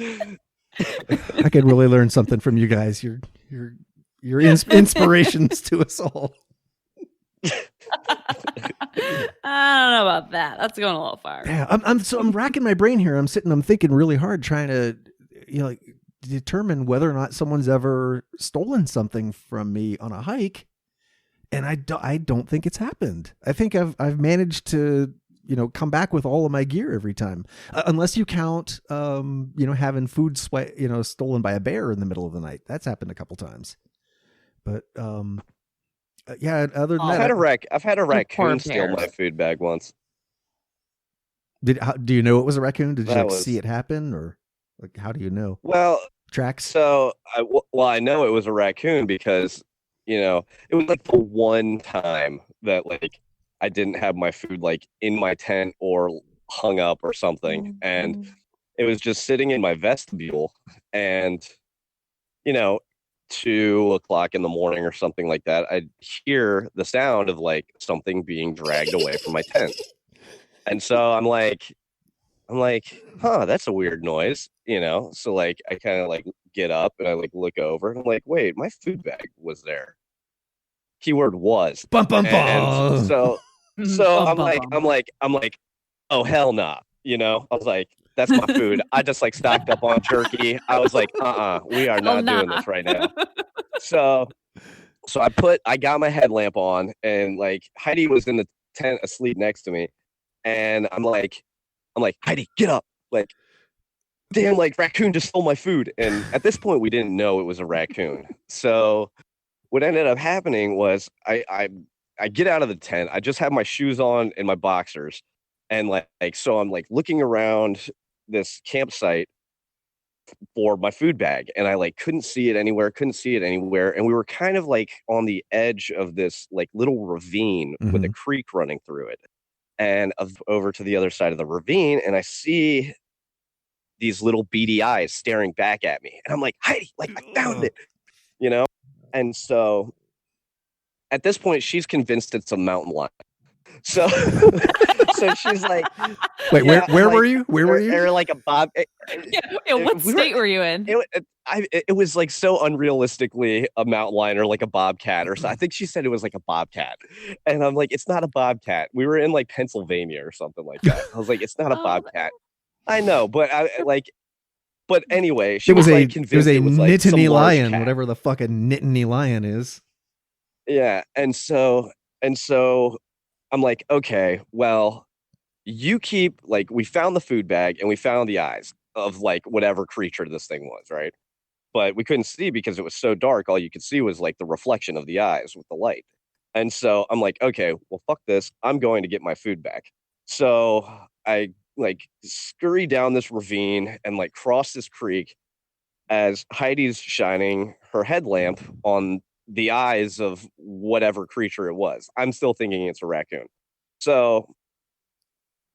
I could really learn something from you guys. You're inspirations to us all. I don't know about that. That's going a little far. Yeah, I'm racking my brain here. I'm thinking really hard, trying to, determine whether or not someone's ever stolen something from me on a hike, and I don't think it's happened. I think I've managed to, come back with all of my gear every time, unless you count, having food stolen by a bear in the middle of the night. That's happened a couple times, but yeah. Other than that, I've had a raccoon steal my food bag once. Do you know it was a raccoon? Did you see it happen, or how do you know? Well, tracks. So I know it was a raccoon because it was like the one time that I didn't have my food in my tent or hung up or something, and it was just sitting in my vestibule, and 2:00 in the morning or something like that, I'd hear the sound of something being dragged away from my tent. And so I'm like, huh, that's a weird noise, So I kind of get up and I look over and I'm like, wait, my food bag was there. Keyword was. Bum bum bum. And so I'm like, oh hell nah. I was like, that's my food. I just stocked up on jerky. I was like, we are not doing this right now. So I got my headlamp on, and Heidi was in the tent asleep next to me, and I'm like, Heidi, get up! Damn, raccoon just stole my food. And at this point, we didn't know it was a raccoon. So what ended up happening was I get out of the tent. I just have my shoes on and my boxers, and so I'm looking around this campsite for my food bag, and I couldn't see it anywhere, and we were kind of on the edge of this little ravine with a creek running through it, and over to the other side of the ravine, and I see these little beady eyes staring back at me, and I'm like, Heidi, I found it, and so at this point she's convinced it's a mountain lion. So she's like, wait, where were you? Where were you? Or a bob. What state were you in? It was so unrealistically a mountain lion or a bobcat or so. I think she said it was a bobcat, and I'm like, it's not a bobcat. We were in Pennsylvania or something like that. I was like, it's not a bobcat. I know, but but anyway, she was convinced it was Nittany lion, cat. whatever the fucking Nittany lion is. Yeah, and so I'm like, okay, well, you keep we found the food bag and we found the eyes of whatever creature this thing was, right? But we couldn't see because it was so dark. All you could see was the reflection of the eyes with the light. And so I'm like, okay, well, fuck this. I'm going to get my food back. So I scurry down this ravine and cross this creek as Heidi's shining her headlamp on the eyes of whatever creature it was. I'm still thinking it's a raccoon. So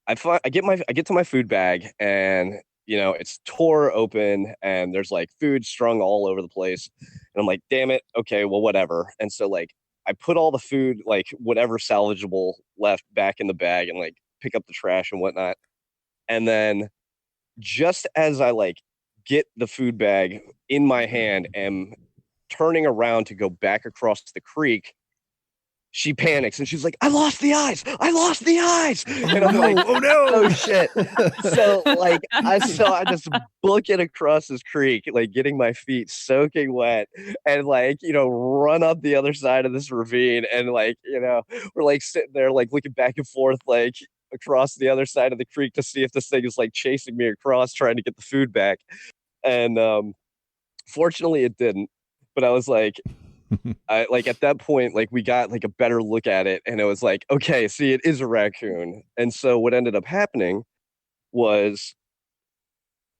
I get to my food bag, and it's tore open and there's food strung all over the place, and I'm like, damn it, okay, well, whatever. And so I put all the food, whatever salvageable left, back in the bag, and pick up the trash and whatnot. And then just as I get the food bag in my hand and turning around to go back across the creek, she panics and she's like, I lost the eyes. And I'm like, oh no, oh shit. So I just book it across this creek, getting my feet soaking wet, and run up the other side of this ravine, and we're sitting there looking back and forth across the other side of the creek to see if this thing is chasing me across, trying to get the food back. And fortunately it didn't. But I was at that point, we got a better look at it, and it was okay, see, it is a raccoon. And so what ended up happening was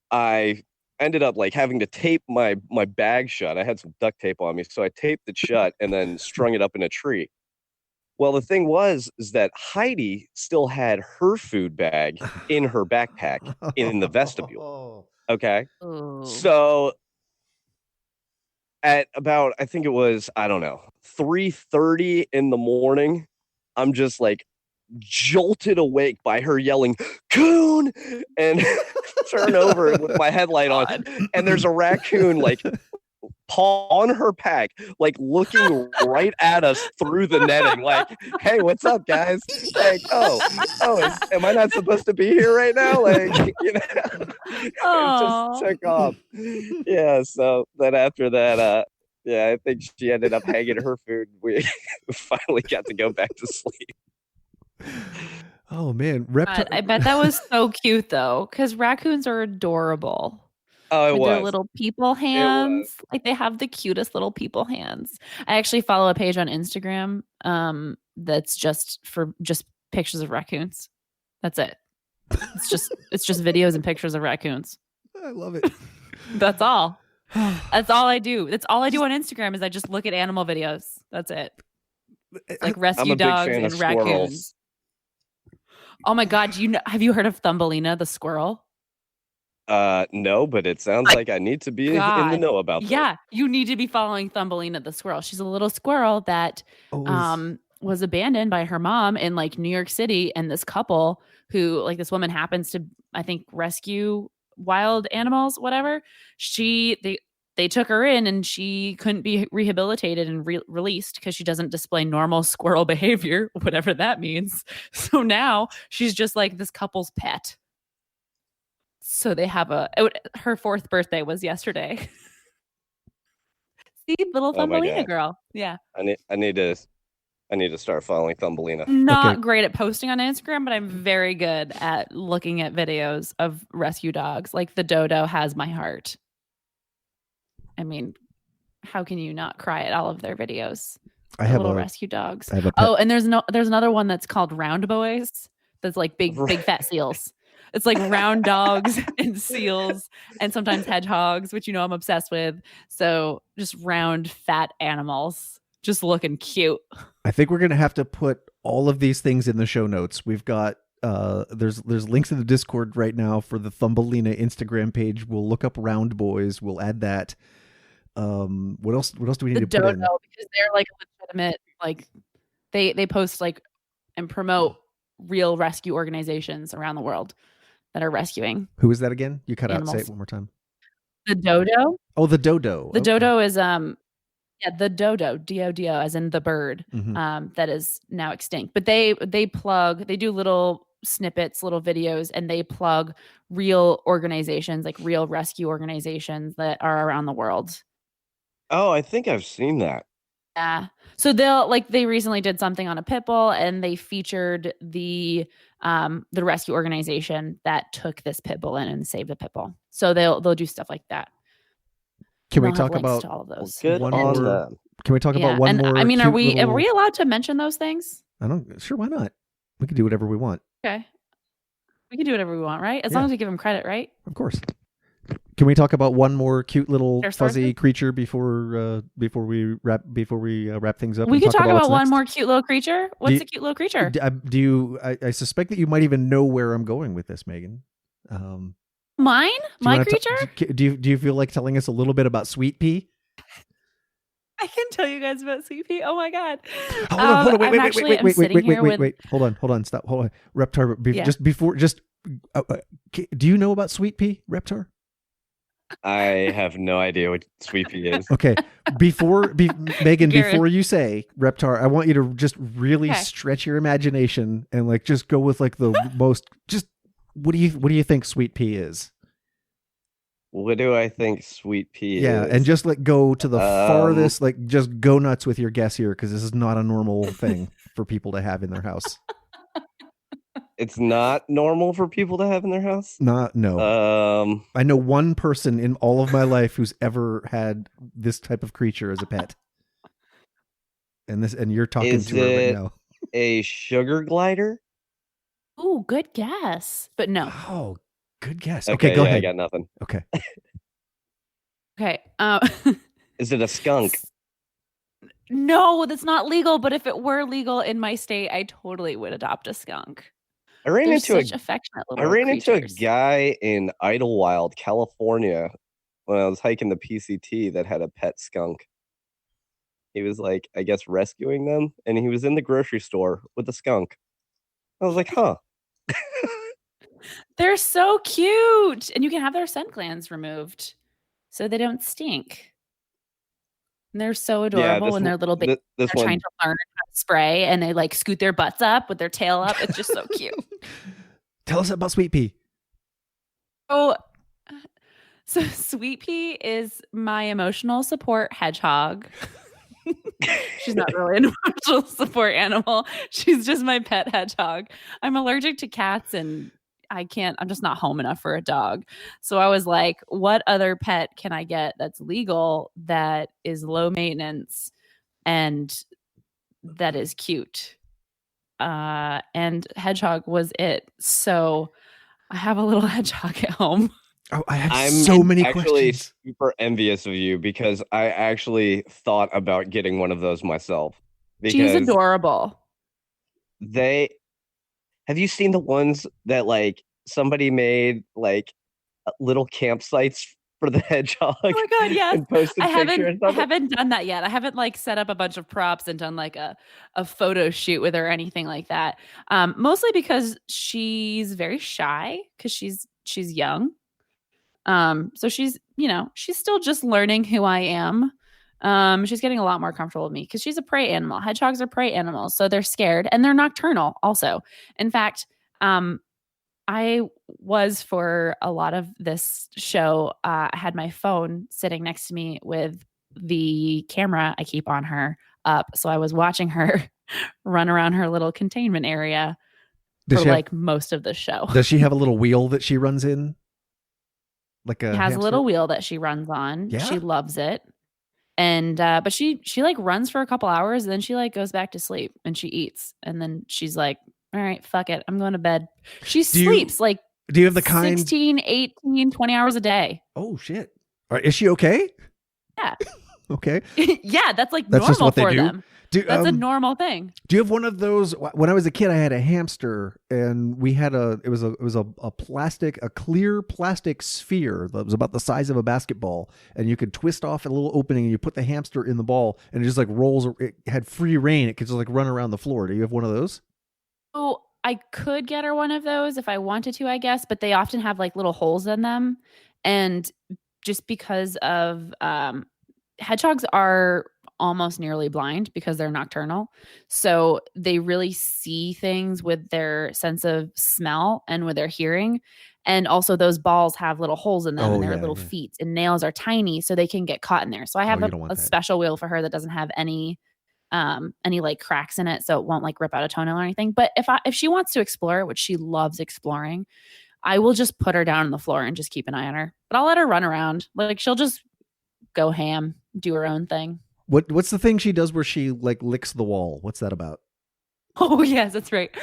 I ended up having to tape my bag shut. I had some duct tape on me, so I taped it shut and then strung it up in a tree. Well, the thing is that Heidi still had her food bag in her backpack in the vestibule. Okay. Ooh. So at about, I think it was, I don't know, 3:30 in the morning, I'm just like jolted awake by her yelling, "Coon!" and turn over with my headlight on. And there's a raccoon like paw on her pack, like looking right at us through the netting, like, "Hey, what's up, guys?" Like, am I not supposed to be here right now? Like, it just took off. Yeah. So then after that, yeah, I think she ended up hanging her food. We finally got to go back to sleep. Oh man, God, I bet that was so cute though, because raccoons are adorable. Oh, it With was. their little people hands. Like they have the cutest little people hands. I actually follow a page on Instagram that's just pictures of raccoons. That's it. It's just videos and pictures of raccoons. I love it. That's all. That's all I do. That's all I do on Instagram is I just look at animal videos. That's it. Like rescue dogs and raccoons. Oh my God, have you heard of Thumbelina the squirrel? No, but it sounds like I need to be in the know about that. Yeah, you need to be following Thumbelina the squirrel. She's a little squirrel that was abandoned by her mom in like New York City, and this couple who, like, this woman happens to, I think, rescue wild animals, whatever. They took her in, and she couldn't be rehabilitated and released because she doesn't display normal squirrel behavior, whatever that means. So now she's just like this couple's pet. So they have her 4th birthday was yesterday. See, little Thumbelina girl. Yeah. I need to start following Thumbelina. Not great at posting on Instagram, but I'm very good at looking at videos of rescue dogs. Like the dodo has my heart. I mean, how can you not cry at all of their videos? I have little rescue dogs. Oh, and there's another one that's called Round Boys. That's like big fat seals. It's like round dogs and seals and sometimes hedgehogs, which I'm obsessed with. So just round fat animals just looking cute. I think we're going to have to put all of these things in the show notes. We've got there's links in the Discord right now for the Thumbelina Instagram page. We'll look up Round Boys. We'll add that. What else do we need to put in? Because they're like legitimate, like they post like and promote real rescue organizations around the world that are rescuing. Who is that again? You cut animals. out. Say it one more time. The dodo. Oh, the dodo. The dodo is the dodo, D-O-D-O, as in the bird, that is now extinct. But they do little snippets, little videos, and they plug real organizations, like real rescue organizations that are around the world. Oh, I think I've seen that. Yeah. So they recently did something on a pit bull, and they featured the rescue organization that took this pit bull in and saved the pit bull. So they'll do stuff like that. Can we talk about all of those? One more? Can we talk about one more? I mean, are we allowed to mention those things? Sure, why not? We can do whatever we want. Okay. We can do whatever we want, right? As long as we give them credit, right? Of course. Can we talk about one more cute little fuzzy creature before we wrap things up? We could talk about one more cute little creature. What's a cute little creature? I suspect that you might even know where I'm going with this, Megan. Mine? My creature? Do you feel like telling us a little bit about Sweet Pea? I can tell you guys about Sweet Pea. Oh my God. Hold on, wait. Hold on, stop. Hold on. Reptar, do you know about Sweet Pea, Reptar? I have no idea what Sweet Pea is. Okay. Megan, before you say Reptar, I want you to just really stretch your imagination and like just go with like the most what do you think Sweet Pea is? What do I think Sweet Pea is? Yeah, and just like go to the farthest, like just go nuts with your guess here, because this is not a normal thing for people to have in their house. It's not normal for people to have in their house? No. I know one person in all of my life who's ever had this type of creature as a pet. And you're talking to her right now. A sugar glider? Ooh, good guess. But no. Oh, good guess. Okay, go ahead. I got nothing. Okay. Okay. Is it a skunk? No, that's not legal. But if it were legal in my state, I totally would adopt a skunk. They're such affectionate little creatures. into a guy in Idlewild, California, when I was hiking the PCT that had a pet skunk. He was like, I guess, rescuing them, and he was in the grocery store with a skunk. I was like, huh. They're so cute. And you can have their scent glands removed so they don't stink. And they're so adorable when they're little babies. They're trying to learn how to spray, and they like scoot their butts up with their tail up. It's just so cute. Tell us about Sweet Pea. Oh, so Sweet Pea is my emotional support hedgehog. She's not really an emotional support animal. She's just my pet hedgehog. I'm allergic to cats, and I'm just not home enough for a dog. So I was like, what other pet can I get that's legal, that is low maintenance, and that is cute? And hedgehog was it. So I have a little hedgehog at home. Oh, I have so many questions. I'm actually super envious of you, because I actually thought about getting one of those myself. She's adorable. Have you seen the ones that like somebody made like little campsites for the hedgehog? Oh my god, yes. And posted I haven't done that yet. I haven't like set up a bunch of props and done like a photo shoot with her or anything like that. Mostly because she's very shy, because she's young. So she's still just learning who I am. She's getting a lot more comfortable with me because she's a prey animal. Hedgehogs are prey animals, so they're scared, and they're nocturnal also. In fact, I was, for a lot of this show, I had my phone sitting next to me with the camera I keep on her up. So I was watching her run around her little containment area most of the show. Does she have a little wheel that she runs in? She has a little wheel that she runs on. Yeah? She loves it. And but she like runs for a couple hours, and then she like goes back to sleep, and she eats, and then she's like, all right, fuck it, I'm going to bed. She sleeps like, do you have the kind 16, 18, 20 hours a day? Oh shit. All right, is she okay? Yeah. Okay. Yeah, that's normal just what for they do. them. That's a normal thing. Do you have one of those? When I was a kid, I had a hamster, and we had a clear plastic sphere that was about the size of a basketball, and you could twist off a little opening, and you put the hamster in the ball, and it just like rolls. It had free reign. It could just like run around the floor. Do you have one of those? Oh, I could get her one of those if I wanted to, I guess, but they often have like little holes in them, and just because of hedgehogs are almost nearly blind because they're nocturnal. So they really see things with their sense of smell and with their hearing. And also those balls have little holes in them, and their little feet and nails are tiny, so they can get caught in there. So I have a special wheel for her that doesn't have any like cracks in it, so it won't like rip out a toenail or anything. But if she wants to explore, which she loves exploring, I will just put her down on the floor and just keep an eye on her. But I'll let her run around. Like, she'll just go ham, do her own thing. What's the thing she does where she like licks the wall? What's that about? Oh, yes, that's right.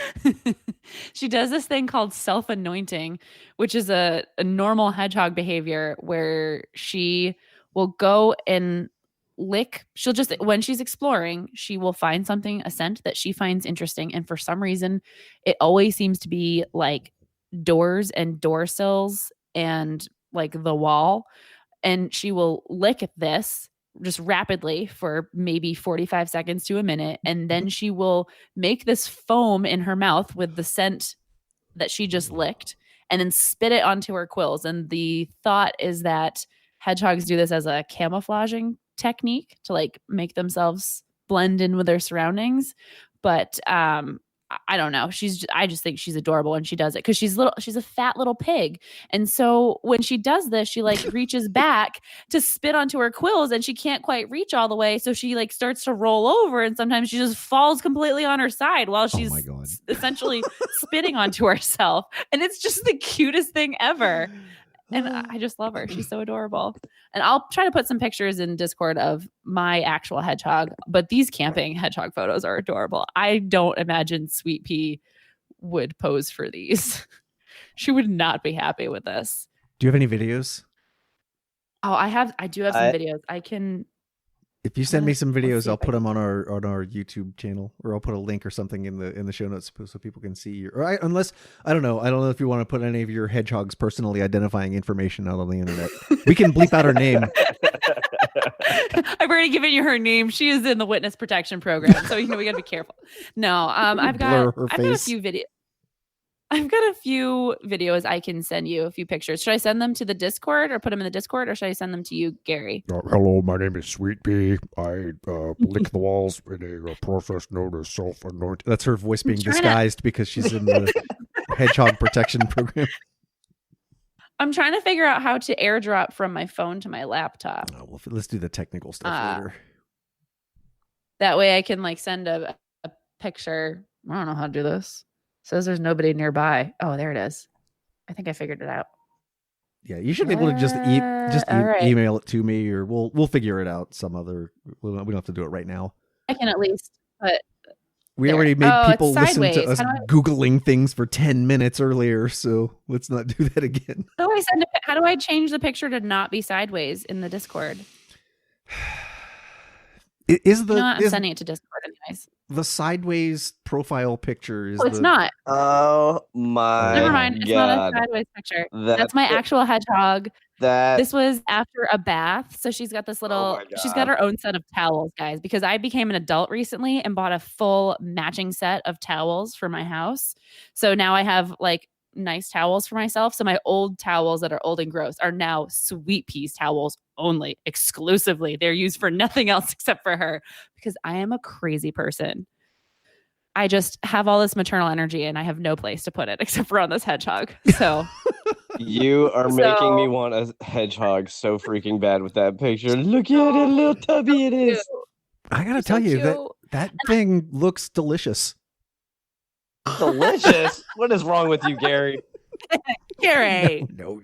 She does this thing called self-anointing, which is a normal hedgehog behavior where she will go and lick. She'll just, when she's exploring, she will find something, a scent that she finds interesting. And for some reason, it always seems to be like doors and door sills and like the wall. And she will lick at this just rapidly for maybe 45 seconds to a minute. And then she will make this foam in her mouth with the scent that she just licked, and then spit it onto her quills. And the thought is that hedgehogs do this as a camouflaging technique to like make themselves blend in with their surroundings. But I don't know. I just think she's adorable when she does it, because she's a fat little pig. And so when she does this, she like reaches back to spit onto her quills, and she can't quite reach all the way. So she like starts to roll over, and sometimes she just falls completely on her side while she's essentially spitting onto herself. And it's just the cutest thing ever. And I just love her. She's so adorable. And I'll try to put some pictures in Discord of my actual hedgehog, but these camping hedgehog photos are adorable. I don't imagine Sweet Pea would pose for these. She would not be happy with this. Do you have any videos? Oh, I do have some videos. I can If you send me some Let's videos, see I'll if I put them can- on our YouTube channel, or I'll put a link or something in the show notes so people can see. Unless I don't know if you want to put any of your hedgehogs personally identifying information out on the internet. We can bleep out her name. I've already given you her name. She is in the witness protection program, so we gotta be careful. No, I've got a few videos. I've got a few videos I can send you, a few pictures. Should I send them to the Discord or put them in the Discord, or should I send them to you, Gary? Hello, my name is Sweet Pea. I lick the walls in a process known as self-anointing. That's her voice being disguised because she's in the hedgehog protection program. I'm trying to figure out how to airdrop from my phone to my laptop. Oh, well, let's do the technical stuff later. That way I can send a picture. I don't know how to do this. Says there's nobody nearby. Oh, there it is. I think I figured it out. Yeah, you should be able to just email it to me, or we'll figure it out some other. We don't have to do it right now. I can at least put. We already made people listen to us Googling things for 10 minutes earlier, so let's not do that again. How do I change the picture to not be sideways in the Discord? I'm sending it to Discord anyways. The sideways profile picture is. It's not. Oh my! Never mind. It's God. not a sideways picture. That's my actual hedgehog. This was after a bath, so she's got this little. She's got her own set of towels, guys. Because I became an adult recently and bought a full matching set of towels for my house. So now I have nice towels for myself. So my old towels that are old and gross are now Sweet Pea's towels only, exclusively. They're used for nothing else except for her, because I am a crazy person. I just have all this maternal energy and I have no place to put it except for on this hedgehog. So you are making me want a hedgehog so freaking bad with that picture. Look at it, little tubby it is. I gotta tell you that thing looks delicious. Delicious? What is wrong with you, Gary? Gary. No.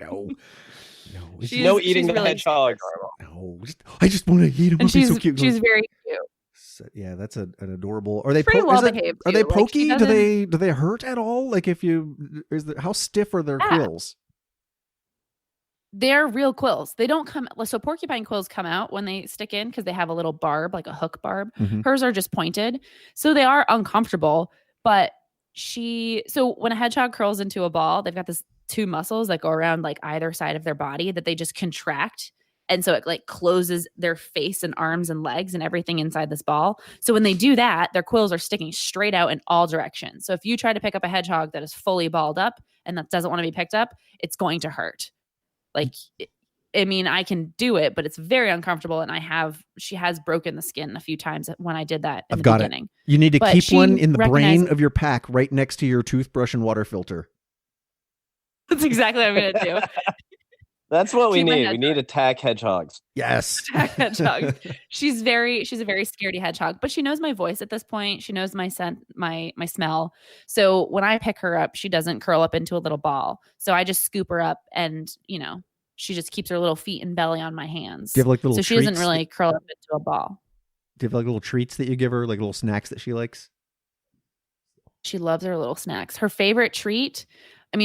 No eating the really hedgehog. No, I just want to eat him. And she's so cute. She's very cute. So, yeah, that's an adorable. Are they behaved? Are they pokey? Do they hurt at all? How stiff are their quills? They're real quills. They don't come. So porcupine quills come out when they stick in because they have a little barb, like a hook barb. Mm-hmm. Hers are just pointed, so they are uncomfortable. But so when a hedgehog curls into a ball, they've got this two muscles that go around either side of their body that they just contract. And so it closes their face and arms and legs and everything inside this ball. So when they do that, their quills are sticking straight out in all directions. So if you try to pick up a hedgehog that is fully balled up and that doesn't want to be picked up, it's going to hurt. I can do it, but it's very uncomfortable. And she has broken the skin a few times when I did that in the beginning. You need to keep one in the brain of your pack right next to your toothbrush and water filter. That's exactly what I'm going to do. That's what we need. We need attack hedgehogs. Yes. Attack hedgehogs. She's a very scaredy hedgehog, but she knows my voice at this point. She knows my scent, my smell. So when I pick her up, she doesn't curl up into a little ball. So I just scoop her up and, she just keeps her little feet and belly on my hands. Do you have little so she doesn't really curl up into a ball. Do you have little treats that you give her, little snacks that she likes? She loves her little snacks. Her favorite treat,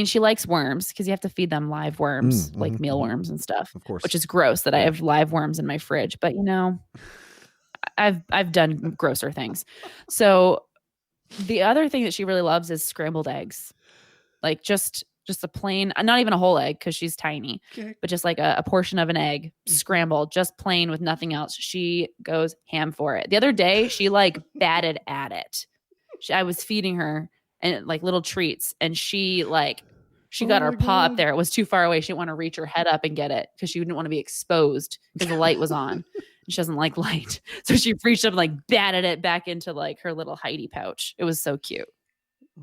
she likes worms because you have to feed them live worms, mealworms and stuff, of course, which is gross that I have live worms in my fridge. But I've done grosser things. So the other thing that she really loves is scrambled eggs, just a plain, not even a whole egg because she's tiny, but just a portion of an egg scrambled, just plain with nothing else. She goes ham for it. The other day, she batted at it. I was feeding her and little treats, and she got her paw up there. It was too far away. She didn't want to reach her head up and get it because she didn't want to be exposed because the light was on. She doesn't like light, so she reached up and batted it back into her little hidey pouch. It was so cute.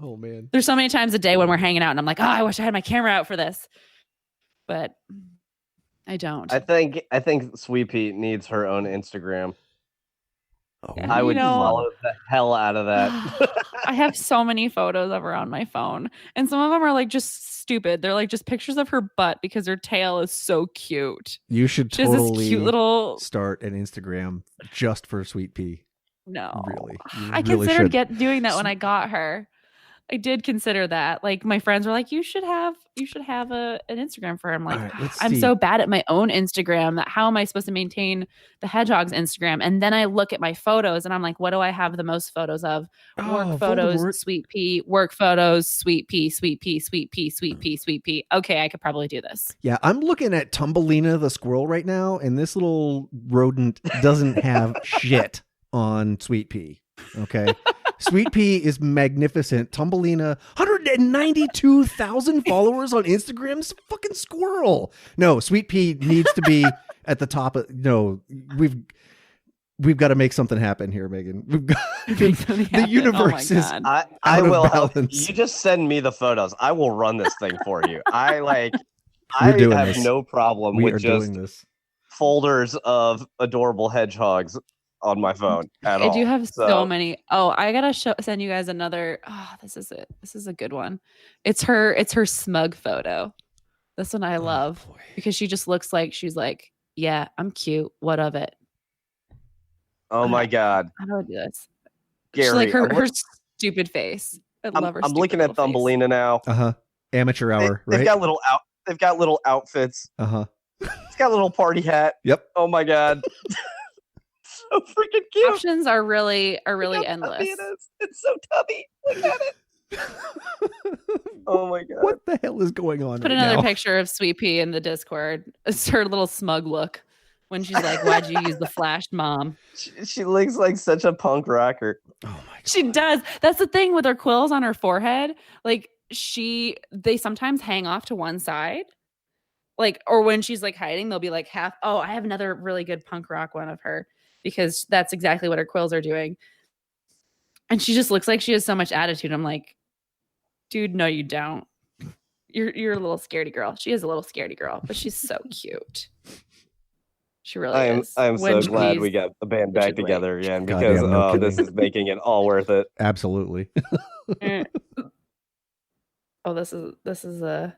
Oh man, there's so many times a day when we're hanging out and I'm like, oh, I wish I had my camera out for this, but I don't. I think Sweet Pea needs her own Instagram. Oh, I would follow the hell out of that. I have so many photos of her on my phone, and some of them are just stupid. They're just pictures of her butt because her tail is so cute. You should totally cute little start an Instagram just for Sweet Pea. No, really, I considered doing that when I got her. I did consider that. Like my friends were like, you should have an Instagram for him. Like, right, I'm so bad at my own Instagram that how am I supposed to maintain the Hedgehogs Instagram? And then I look at my photos and I'm like, what do I have the most photos of? Work photos, Voldemort. Sweet Pea, work photos, Sweet Pea, Sweet Pea, Sweet Pea, Sweet Pea, Sweet Pea. Okay, I could probably do this. Yeah, I'm looking at Thumbelina the Squirrel right now, and this little rodent doesn't have shit on Sweet Pea. Okay. Sweet Pea is magnificent. Thumbelina, 192,000 followers on Instagram. It's a fucking squirrel. No, Sweet Pea needs to be at the top of. No, we've got to make something happen here, Megan. We've got the universe is. I will help. Balance. You just send me the photos. I will run this thing for you. I doing have this. no problem We with are just doing this. folders of adorable hedgehogs on my phone at all. I do have so many. Oh, I gotta send you guys another. Oh, this is it. This is a good one. It's her smug photo. This one I love because she just looks like she's like, yeah, I'm cute. What of it? Oh my God. How do I do this? Gary, She's like her stupid face. I love her. I'm looking at Thumbelina now. Amateur hour, right? They've got little outfits. It's got a little party hat. Yep. Oh my God. So freaking cute. Options are really endless. It's so tubby. Look at it. Oh my God. What the hell is going on? Put right another now? picture of Sweet Pea in the Discord. It's her little smug look when she's like, why'd you use the flash, mom? She looks like such a punk rocker. Oh my God. She does. That's the thing with her quills on her forehead. Like they sometimes hang off to one side. Like, or when she's like hiding, they'll be like half. Oh, I have another really good punk rock one of her because that's exactly what her quills are doing. And she just looks like she has so much attitude. I'm like, dude, no, you don't. You're a little scaredy girl. She is a little scaredy girl, but she's so cute. She really is. I am so glad we got the band back together again because this is making it all worth it. Absolutely. Oh, this is a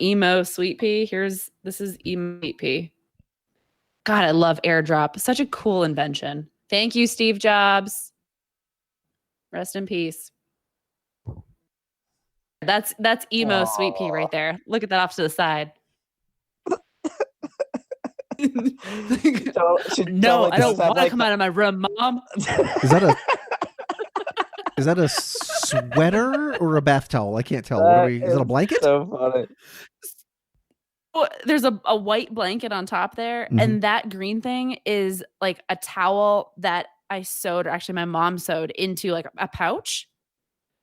emo Sweet Pea. This is emo Sweet Pea. God, I love airdrop. Such a cool invention. Thank you, Steve Jobs. Rest in peace. That's emo Sweet Pea right there. Look at that off to the side. No, I don't want to come out of my room, Mom. Is that a sweater or a bath towel? I can't tell. Is it a blanket? So funny. There's a white blanket on top there, and that green thing is like a towel that I sewed, or actually my mom sewed into like a pouch.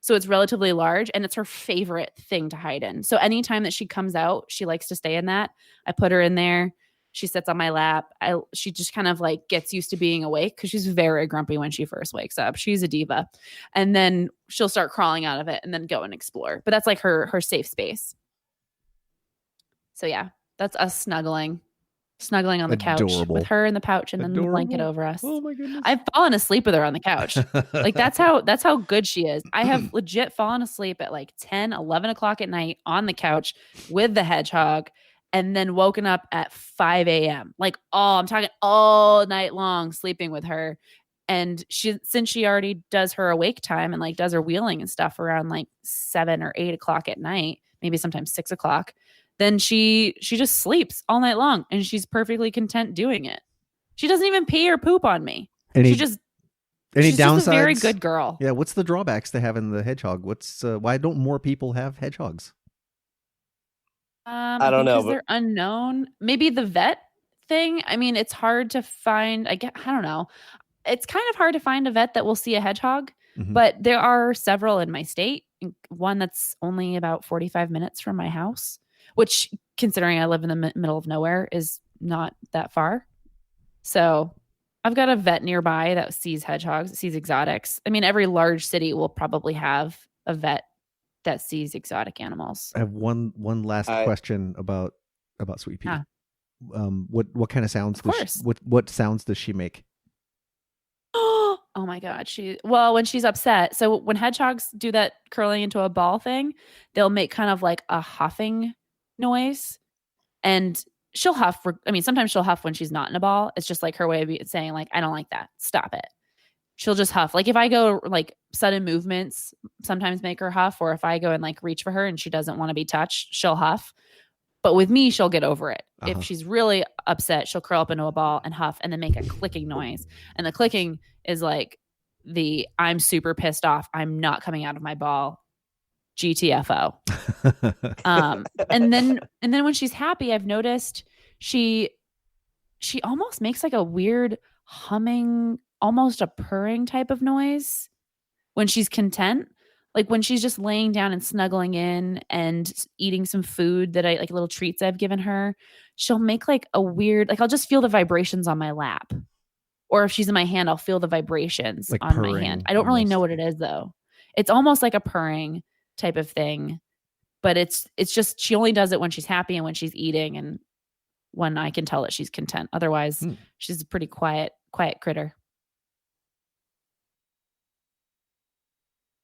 So it's relatively large, and it's her favorite thing to hide in. So anytime that she comes out, she likes to stay in that. I put her in there. She sits on my lap. She just kind of like gets used to being awake because she's very grumpy when she first wakes up. She's a diva. And then she'll start crawling out of it and then go and explore. But that's like her safe space. So yeah, that's us snuggling on the couch with her in the pouch and then the blanket over us. Oh my goodness. I've fallen asleep with her on the couch. Like that's how good she is. I have legit fallen asleep at like 10, 11 o'clock at night on the couch with the hedgehog and then woken up at 5 a.m. Like I'm talking all night long sleeping with her. And since she already does her awake time and like does her wheeling and stuff around like 7 or 8 o'clock at night, maybe sometimes 6 o'clock, then she just sleeps all night long and she's perfectly content doing it. She doesn't even pee or poop on me. She's just a very good girl. Yeah. What's the drawbacks to having the hedgehog? Why don't more people have hedgehogs? I don't know. Because they're unknown. Maybe the vet thing. I mean, it's hard to find. I don't know. It's kind of hard to find a vet that will see a hedgehog, but there are several in my state. One that's only about 45 minutes from my house, which, considering I live in the middle of nowhere, is not that far. So I've got a vet nearby that sees hedgehogs, sees exotics. I mean, every large city will probably have a vet that sees exotic animals. I have one last question about Sweet Pea. What kind of sounds? What sounds does she make? Oh my God. When she's upset. So when hedgehogs do that curling into a ball thing, they'll make kind of like a huffing noise, and she'll huff. Sometimes she'll huff when she's not in a ball. It's just like her way of saying like, I don't like that. Stop it. she'll just huff. Like if I go like sudden movements sometimes make her huff, or if I go and like reach for her and she doesn't want to be touched, she'll huff. But with me, she'll get over it. If she's really upset, she'll curl up into a ball and huff and then make a clicking noise. And the clicking is like I'm super pissed off. I'm not coming out of my ball. GTFO. And then when she's happy, I've noticed she almost makes like a weird humming, almost a purring type of noise when she's content. Like when she's just laying down and snuggling in and eating some food that I like, little treats I've given her, she'll make like a weird, like I'll just feel the vibrations on my lap. Or if she's in my hand, I'll feel the vibrations like on my hand. I don't really know what it is though. It's almost like a purring type of thing, but it's just, she only does it when she's happy and when she's eating and when I can tell that she's content. Otherwise, she's a pretty quiet critter.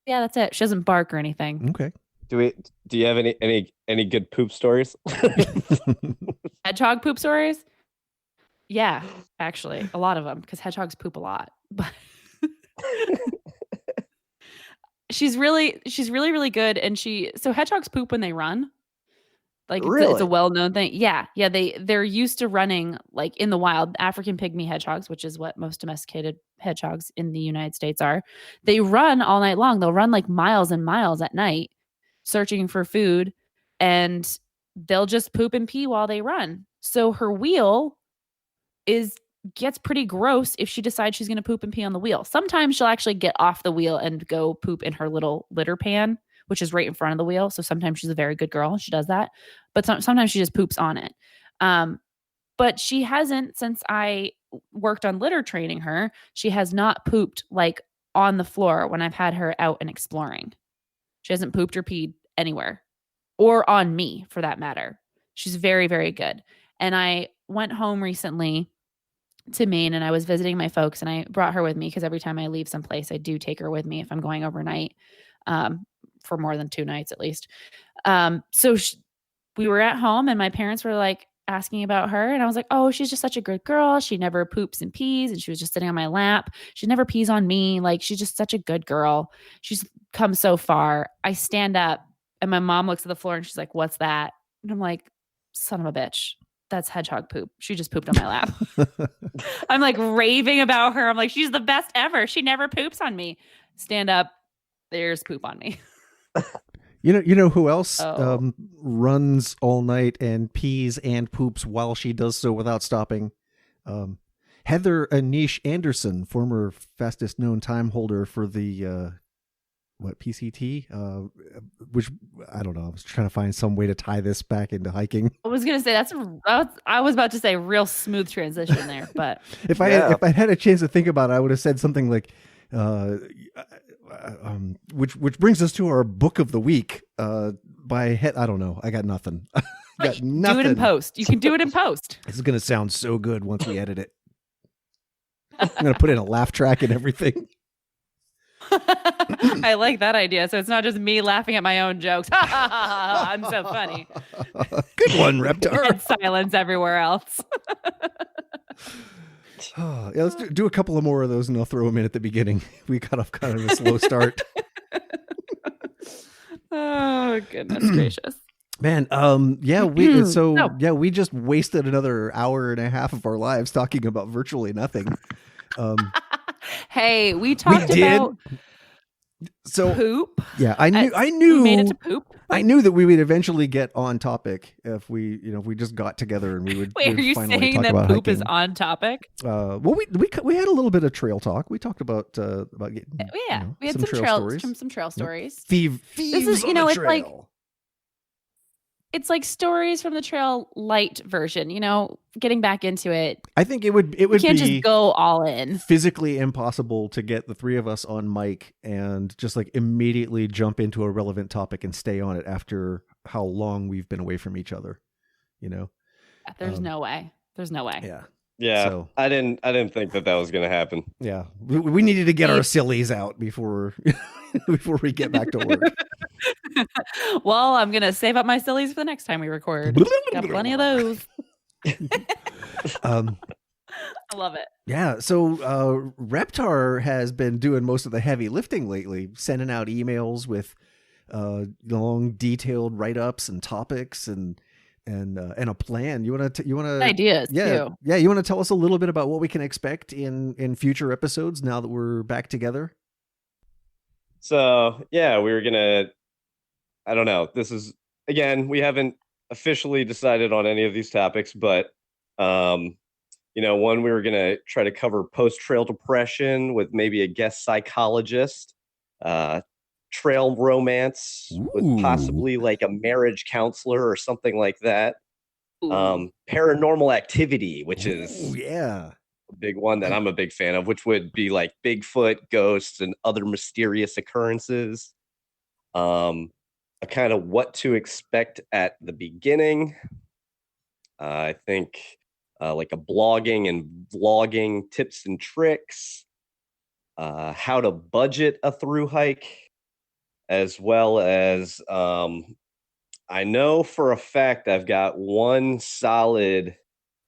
Yeah, that's it. She doesn't bark or anything. Okay. Do you have any good poop stories? Hedgehog poop stories? Yeah, actually, a lot of them, because hedgehogs poop a lot. But she's really good, and so hedgehogs poop when they run. Like it's a well-known thing. Yeah. They're used to running like in the wild. African pygmy hedgehogs, which is what most domesticated hedgehogs in the United States are. They run all night long. They'll run like miles and miles at night, searching for food, and they'll just poop and pee while they run. So her wheel gets pretty gross if she decides she's going to poop and pee on the wheel. Sometimes she'll actually get off the wheel and go poop in her little litter pan, which is right in front of the wheel. So sometimes she's a very good girl. She does that. But sometimes she just poops on it. But she hasn't, since I worked on litter training her, she has not pooped like on the floor when I've had her out and exploring. She hasn't pooped or peed anywhere, or on me for that matter. She's very, very good. And I went home recently to Maine and I was visiting my folks, and I brought her with me because every time I leave someplace, I do take her with me if I'm going overnight. For more than 2 nights at least. So we were at home and my parents were like asking about her, and I was like, oh, she's just such a good girl. She never poops and pees, and she was just sitting on my lap. She never pees on me. Like, she's just such a good girl. She's come so far. I stand up and my mom looks at the floor and she's like, what's that? And I'm like, son of a bitch. That's hedgehog poop. She just pooped on my lap. I'm like raving about her. I'm like, she's the best ever. She never poops on me. Stand up. There's poop on me. You know who else runs all night and pees and poops while she does so without stopping? Heather Anish Anderson, former fastest known time holder for the PCT, which I don't know. I was trying to find some way to tie this back into hiking. I was gonna say I was about to say real smooth transition there, but if I had a chance to think about it, I would have said something like, which brings us to our book of the week. I don't know. I got nothing. Nothing. Do it in post. You can do it in post. This is gonna sound so good once we edit it. I'm gonna put in a laugh track and everything. I like that idea. So it's not just me laughing at my own jokes. I'm so funny. Good one, Reptar. And silence everywhere else. Yeah, let's do a couple of more of those and I'll throw them in at the beginning. We got off kind of a slow start. Oh, goodness gracious. Man, we just wasted another hour and a half of our lives talking about virtually nothing. Hey, we talked about poop. Yeah, I knew we made it to poop. I knew that we would eventually get on topic if we just got together and we would. Wait, are you saying that poop is on topic? Well, we had a little bit of trail talk. We talked about getting. Yeah, we had some trail stories. Thieves this is, on the it's trail. It's like stories from the trail light version, getting back into it. I think it would can't just go all in. Physically impossible to get the three of us on mic and just like immediately jump into a relevant topic and stay on it after how long we've been away from each other, There's no way. Yeah. Yeah. So, I didn't think that was going to happen. Yeah. We needed to get our sillies out before we get back to work. Well, I'm going to save up my sillies for the next time we record. Got plenty of those. I love it. Yeah. So Reptar has been doing most of the heavy lifting lately, sending out emails with long, detailed write-ups and topics and a plan. You want to Ideas too. Yeah. You want to tell us a little bit about what we can expect in future episodes now that we're back together? So yeah, we were gonna. I don't know. This is again, we haven't officially decided on any of these topics, but one, we were gonna try to cover post-trail depression with maybe a guest psychologist, trail romance with possibly like a marriage counselor or something like that. Paranormal activity, which is a big one that I'm a big fan of, which would be like Bigfoot, ghosts, and other mysterious occurrences. A kind of what to expect at the beginning. I think like a blogging and vlogging tips and tricks, how to budget a through hike, as well as I know for a fact I've got one solid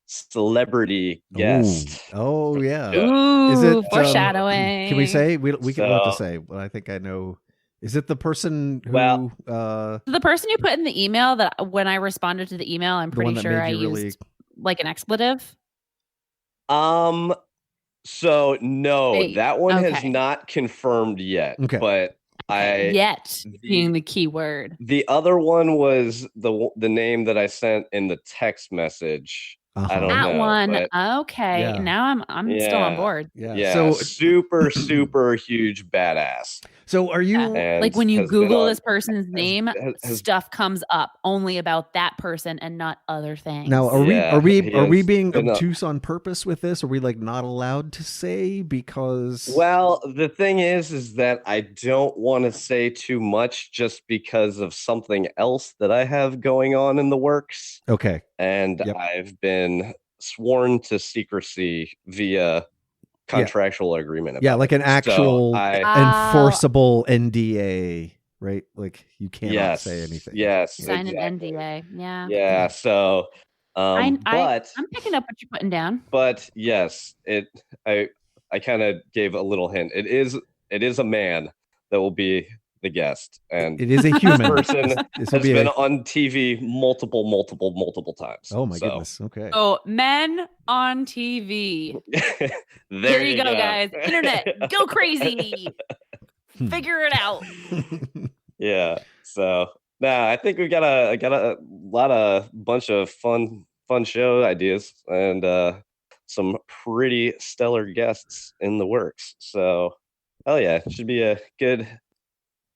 celebrity guest. Oh yeah. Ooh, Is it foreshadowing? Can we say we can have to say? But I think I know. Is it the person who? The person you put in the email that when I responded to the email, I'm pretty sure I used like an expletive. So no, that one has not confirmed yet. Okay. But being the key word. The other one was the name that I sent in the text message. I don't know. That one. But, okay. Now I'm still on board. Yeah. So super, super huge badass. So are you like when you Google this person's name, stuff comes up only about that person and not other things. Now, are we being obtuse on purpose with this? Are we like not allowed to say because? Well, the thing is that I don't want to say too much just because of something else that I have going on in the works. Okay. And I've been sworn to secrecy via contractual agreement. Like an actual enforceable NDA, right? Like you cannot say anything. Yes, sign an NDA. Yeah. Yeah. So, I'm picking up what you're putting down. But yes, I kind of gave a little hint. It is a man that will be the guest, and it is a human person has been on TV multiple times. Oh my goodness. Okay. Oh, men on TV. There you go, guys. Internet, go crazy. Figure it out. Yeah. So I think we got a bunch of fun show ideas and some pretty stellar guests in the works. So hell yeah, it should be a good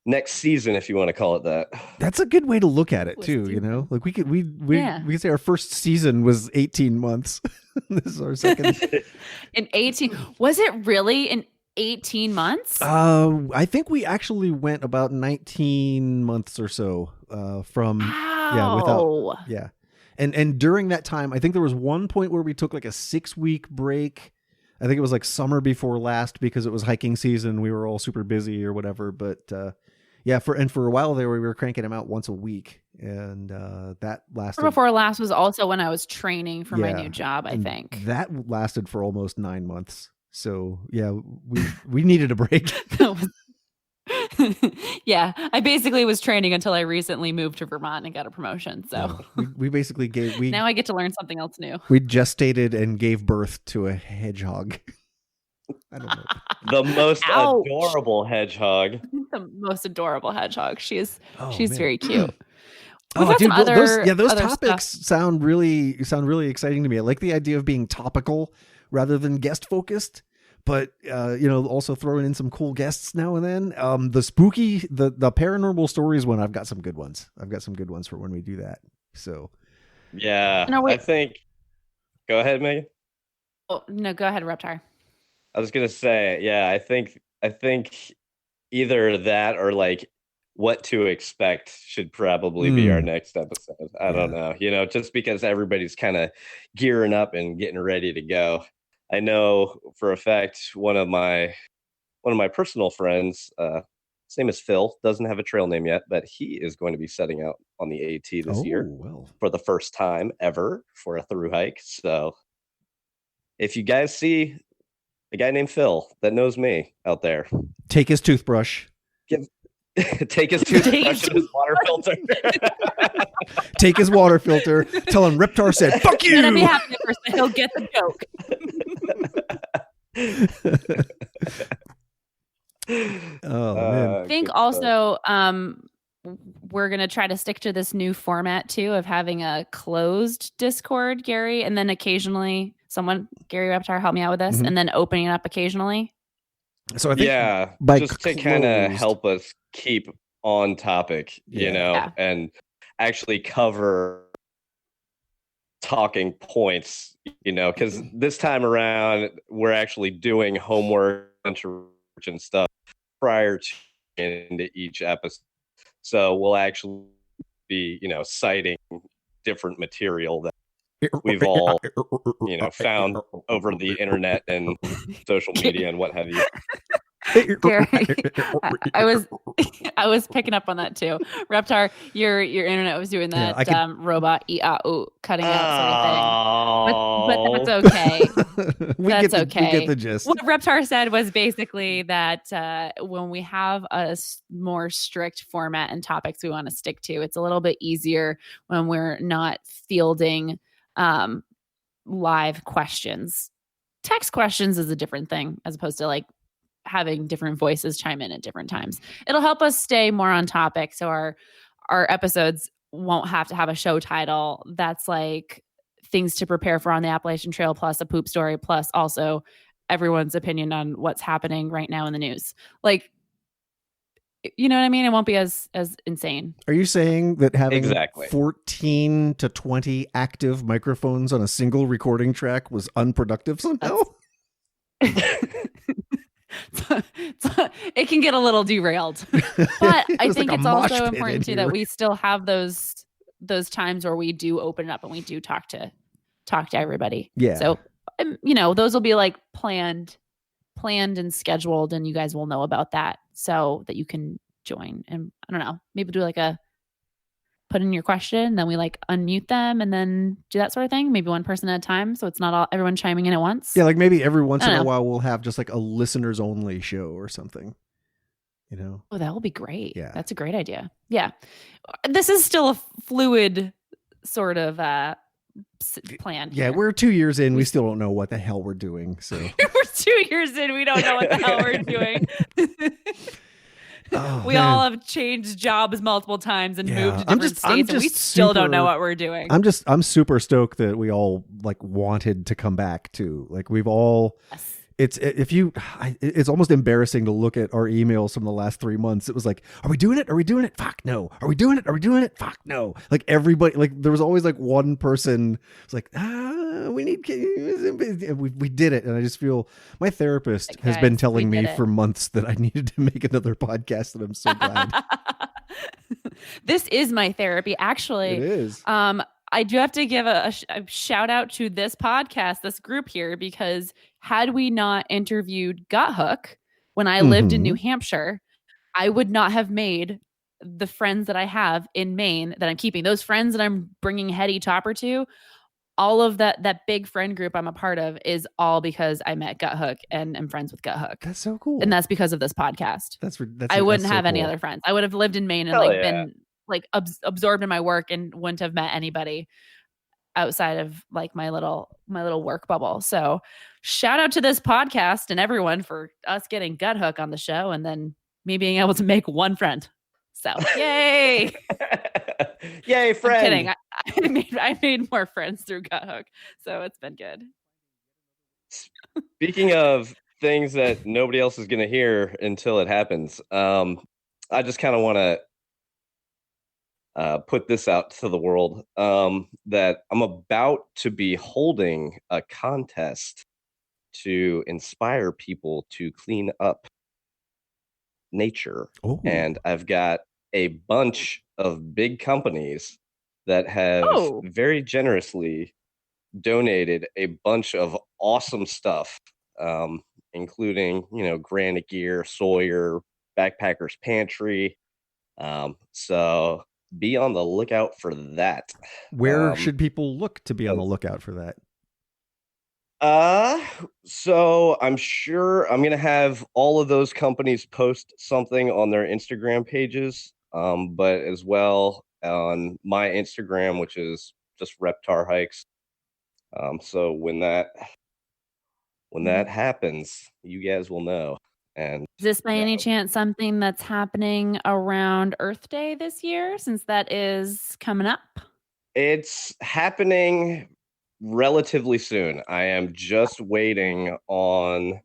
next season, if you want to call it that. That's a good way to look at it too. You know, like we could say our first season was 18 months. This is our second. In 18, was it really in 18 months? I think we actually went about 19 months or so. And during that time, I think there was one point where we took like a 6-week break. I think it was like summer before last because it was hiking season. We were all super busy or whatever, but. For a while there, we were cranking them out once a week, and that lasted. Before last was also when I was training for my new job. I think that lasted for almost 9 months. So we needed a break. Yeah, I basically was training until I recently moved to Vermont and got a promotion. So we basically now I get to learn something else new. We gestated and gave birth to a hedgehog. I don't know. The most adorable hedgehog. The most adorable hedgehog. She's very cute. Those topics sound really exciting to me. I like the idea of being topical rather than guest focused, but also throwing in some cool guests now and then. The paranormal stories one, I've got some good ones. I've got some good ones for when we do that. So I think. Go ahead, Megan. Oh no, go ahead, Reptar. I was gonna say, I think either that or like what to expect should probably be our next episode. I don't know, just because everybody's kind of gearing up and getting ready to go. I know for a fact one of my personal friends, his name is Phil, doesn't have a trail name yet, but he is going to be setting out on the AT this year for the first time ever for a through hike. So if you guys see a guy named Phil that knows me out there, Take his toothbrush. take his toothbrush and his water filter. Take his water filter. Tell him Reptar said, "Fuck you." He's gonna be happy first, but he'll get the joke. Man. I think also we're going to try to stick to this new format too of having a closed Discord, Gary, and then occasionally Gary Reptar, help me out with this, and then opening it up occasionally. So I think just to kind of help us keep on topic, and actually cover talking points, because this time around we're actually doing homework and stuff prior to into each episode. So we'll actually be, citing different material that we've all, found over the internet and social media and what have you. Gary, I was picking up on that too. Reptar, your internet was doing that robot cutting out sort of thing. But that's okay. We get the gist. What Reptar said was basically that when we have a more strict format and topics we want to stick to, it's a little bit easier when we're not fielding live questions. Text questions is a different thing as opposed to like having different voices chime in at different times. It'll help us stay more on topic, so our episodes won't have to have a show title that's like things to prepare for on the Appalachian Trail plus a poop story plus also everyone's opinion on what's happening right now in the news. Like, you know what I mean? It won't be as insane. Are you saying that having 14 to 20 active microphones on a single recording track was unproductive somehow? It can get a little derailed, but I think it's also important too that we still have those times where we do open it up and we do talk to everybody. Yeah. So, those will be like planned and scheduled, and you guys will know about that so that you can join. And I don't know, maybe do like put in your question, then we like unmute them and then do that sort of thing. Maybe one person at a time, so it's not everyone chiming in at once. Yeah, like maybe every once in a while we'll have just like a listeners only show or something. Oh, that will be great. Yeah, that's a great idea. Yeah, this is still a fluid sort of plan. Yeah, here. we're 2 years in. We still don't know what the hell we're doing. So we're 2 years in. We don't know what the hell we're doing. Oh, we all have changed jobs multiple times and moved to different states, and we still don't know what we're doing. I'm super stoked that we all like wanted to come back too. Like we've all. Yes. It's almost embarrassing to look at our emails from the last 3 months. It was like, are we doing it? Are we doing it? Fuck no. Are we doing it? Are we doing it? Fuck no. Like everybody, like there was always like one person was like, we need, we did it. And I just feel my therapist has been telling me for months that I needed to make another podcast, and I'm so glad. This is my therapy. Actually, it is. I do have to give a shout out to this podcast, this group here, because had we not interviewed Guthook when I lived in New Hampshire, I would not have made the friends that I have in Maine that I'm keeping. Those friends that I'm bringing Hetty Topper to, all of that big friend group I'm a part of is all because I met Guthook and am friends with Guthook. That's so cool. And that's because of this podcast. That's I wouldn't have any other friends. I would have lived in Maine and been like absorbed in my work and wouldn't have met anybody outside of like my little work bubble. So shout out to this podcast and everyone for us getting Guthook on the show and then me being able to make one friend. So yay. Yay, friend. I'm kidding. I made more friends through Guthook. So it's been good. Speaking of things that nobody else is going to hear until it happens, I just kind of want to put this out to the world, that I'm about to be holding a contest to inspire people to clean up nature. Ooh. And I've got a bunch of big companies that have very generously donated a bunch of awesome stuff, including, Granite Gear, Sawyer, Backpackers Pantry. So be on the lookout for that. Where should people look to be on the lookout for that? So I'm sure I'm gonna have all of those companies post something on their Instagram pages, but as well on my Instagram, which is just Reptar Hikes. So when that happens, you guys will know. And Is this by any chance something that's happening around Earth Day this year, since that is coming up? it's happening relatively soon. I am just waiting on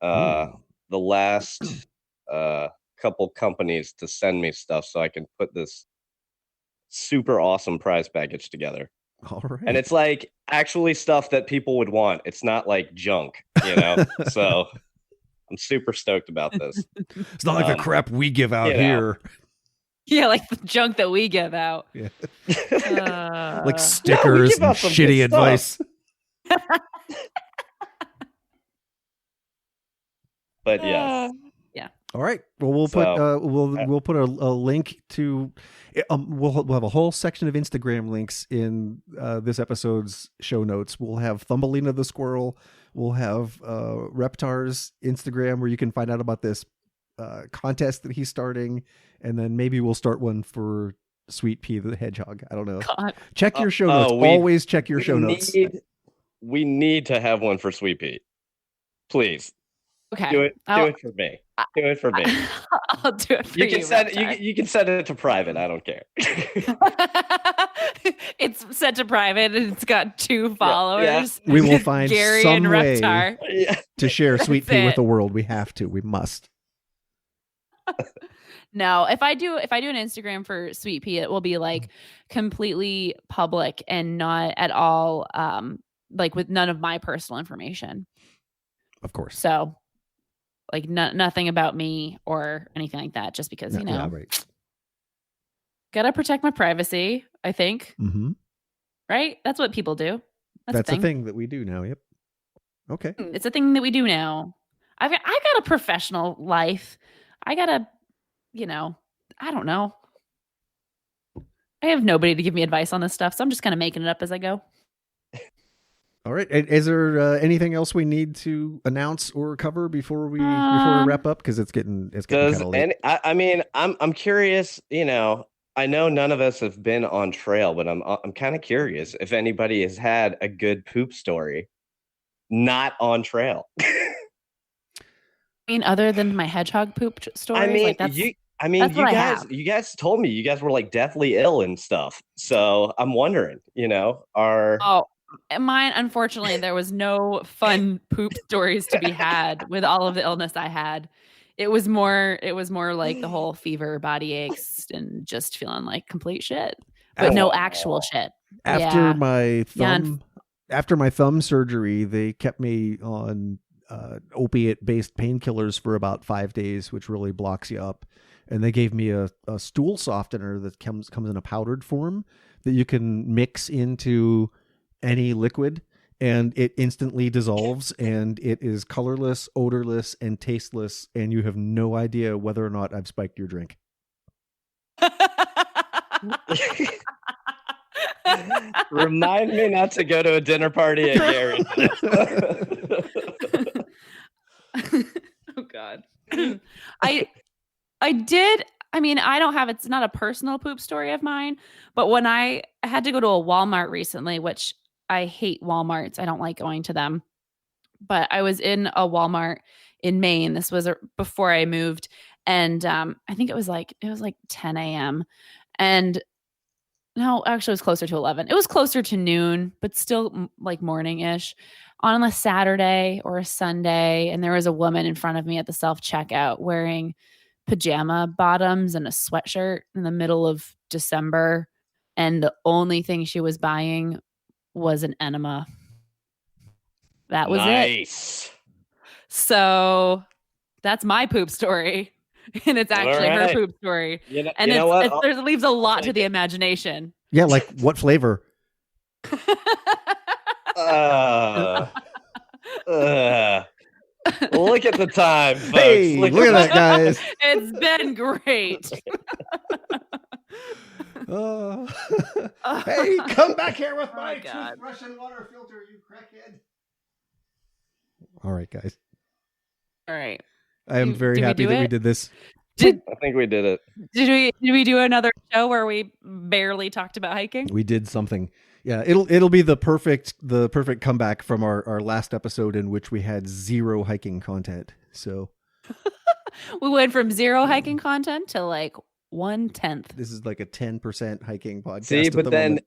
the last couple companies to send me stuff so I can put this super awesome prize package together. All right. And it's like actually stuff that people would want. It's not like junk, you know? So I'm super stoked about this. It's not like the crap we give out here. Yeah, like the junk that we give out. Yeah. Like stickers and shitty advice. But yes. Yeah. All right. Well, we'll put a link to. We'll have a whole section of Instagram links in this episode's show notes. We'll have Thumbelina the Squirrel. We'll have Reptar's Instagram where you can find out about this contest that he's starting, and then maybe we'll start one for Sweet Pea the Hedgehog. I don't know. God. Check your show notes. Always check your show notes. We need to have one for Sweet Pea. Please. Okay. Do it for me. Do it for me. I'll do it for you. You can send it to private. I don't care. It's set to private and it's got 2 followers. Yeah. We will find Gary some and way Reptar to share Sweet Pea with the world. We have to. We must. No, if I do an Instagram for Sweet Pea, it will be like completely public and not at all like with none of my personal information. Of course. So like nothing about me or anything like that, just because, you know, yeah, right. Gotta protect my privacy, I think. Mm-hmm. Right? That's what people do. That's a thing that we do now. Yep. Okay. It's a thing that we do now. I got a professional life. I gotta, you know, I don't know. I have nobody to give me advice on this stuff, so I'm just kind of making it up as I go. All right. Is there anything else we need to announce or cover before we wrap up? Because it's getting kind of late. I mean, I'm curious. You know, I know none of us have been on trail, but I'm kind of curious if anybody has had a good poop story, not on trail. I mean, other than my hedgehog poop story. I mean, like you guys told me you guys were like deathly ill and stuff. So I'm wondering, you know, mine, unfortunately, there was no fun poop stories to be had with all of the illness I had. It was more like the whole fever, body aches, and just feeling like complete shit, but no actual shit. After my thumb surgery, they kept me on opiate-based painkillers for about 5 days, which really blocks you up. And they gave me a stool softener that comes in a powdered form that you can mix into any liquid, and it instantly dissolves, and it is colorless, odorless, and tasteless, and you have no idea whether or not I've spiked your drink. Remind me not to go to a dinner party at Gary's. Oh God. I did. I mean, it's not a personal poop story of mine, but when I had to go to a Walmart recently, which I hate Walmarts. I don't like going to them. But I was in a Walmart in Maine. This was before I moved. And I think it was like 10 a.m. And no, actually it was closer to 11. It was closer to noon, but still like morning-ish on a Saturday or a Sunday. And there was a woman in front of me at the self-checkout wearing pajama bottoms and a sweatshirt in the middle of December. And the only thing she was buying was an enema. That was nice. it. So that's my poop story. And it's actually her poop story. It leaves a lot to the imagination. Yeah, like what flavor? Look at the time, folks. Hey, look at that, guys. It's been great. Hey, come back here with my toothbrush and water filter, you crackhead. All right, guys. All right. I am very Did we happy do that we it? did this. I think we did it. Did we do another show where we barely talked about hiking? We did something. Yeah, it'll be the perfect comeback from our last episode in which we had 0 hiking content. So We went from 0 hiking content to like 1/10. this is like a 10% hiking podcast. See, at but the then moment.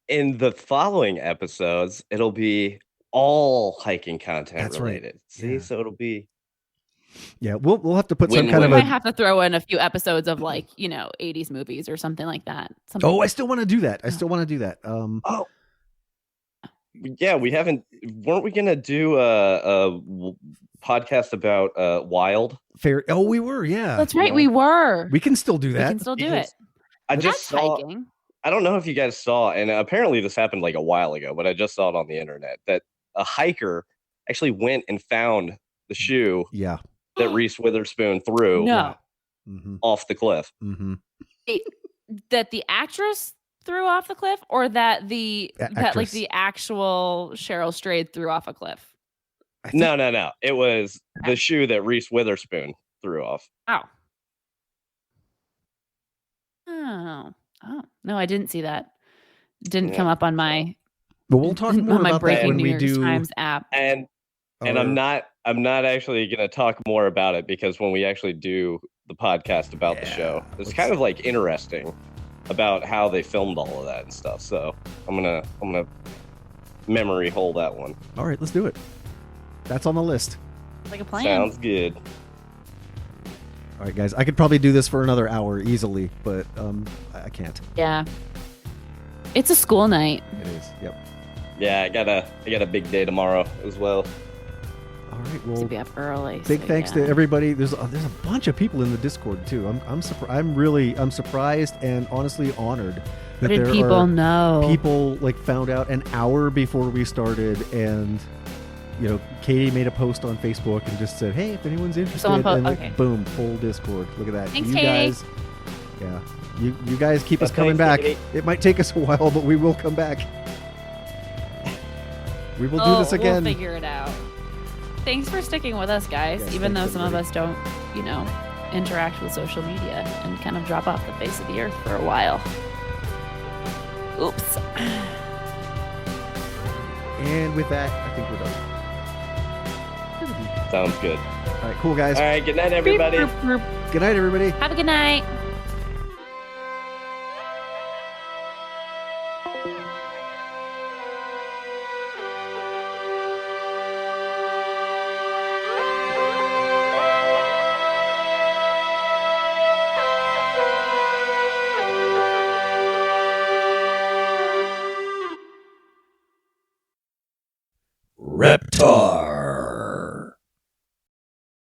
in the following episodes, it'll be all hiking content That's right. related. See, Yeah. so it'll be Yeah, we'll have to put some Win-win. kind We of might a. have to throw in a few episodes of like 80s movies or something like that. Something Oh, I still want to do that. I still want to do that. oh yeah, we haven't. Weren't we gonna do a podcast about Wild? Fair. Oh, we were. Yeah, That's right. We were. we can still do We that. can still do Because it. I That's just saw. hiking. I don't know if you guys saw, and apparently this happened like a while ago, but I just saw it on the internet that a hiker actually went and found the shoe Yeah. that Reese Witherspoon threw No. Mm-hmm. off the cliff. Mm-hmm. That the actress threw off the cliff, or that that like Actress. the actual Cheryl Strayed threw off a cliff. No. It was the shoe that Reese Witherspoon threw off. Oh, no, I didn't see that. Didn't Yeah. come up on my But we'll talk more on my about that breaking when New we York do. Times app. And I'm not actually going to talk more about it because when we actually do the podcast about the show, it's kind of like interesting about how they filmed all of that and stuff. So I'm gonna memory hole that one. All right, let's do it. That's on the list. Like a plan. Sounds good. All right, guys. I could probably do this for another hour easily, but I can't. Yeah. It's a school night. It is. Yep. Yeah, I got a big day tomorrow as well. All right. To Well, be up early. big so thanks yeah. to everybody. There's a bunch of people in the Discord too. I'm surprised and honestly honored that What did there people are know? people like found out an hour before we started, and Katie made a post on Facebook and just said, "Hey, if anyone's interested," Someone and like, okay. boom, full Discord. Look at that. Thanks, you Katie. guys, yeah, you guys keep us Yeah, coming thanks, back. Katie. It might take us a while, but we will come back. We will do this again. We'll figure it out. Thanks for sticking with us, guys. Yes, even though thanks, some of us don't, interact with social media and kind of drop off the face of the earth for a while. Oops. And with that, I think we're done. Sounds good. All right, cool guys. All right, good night, everybody. Beep, boop, boop. Good night, everybody. Have a good night. Reptar.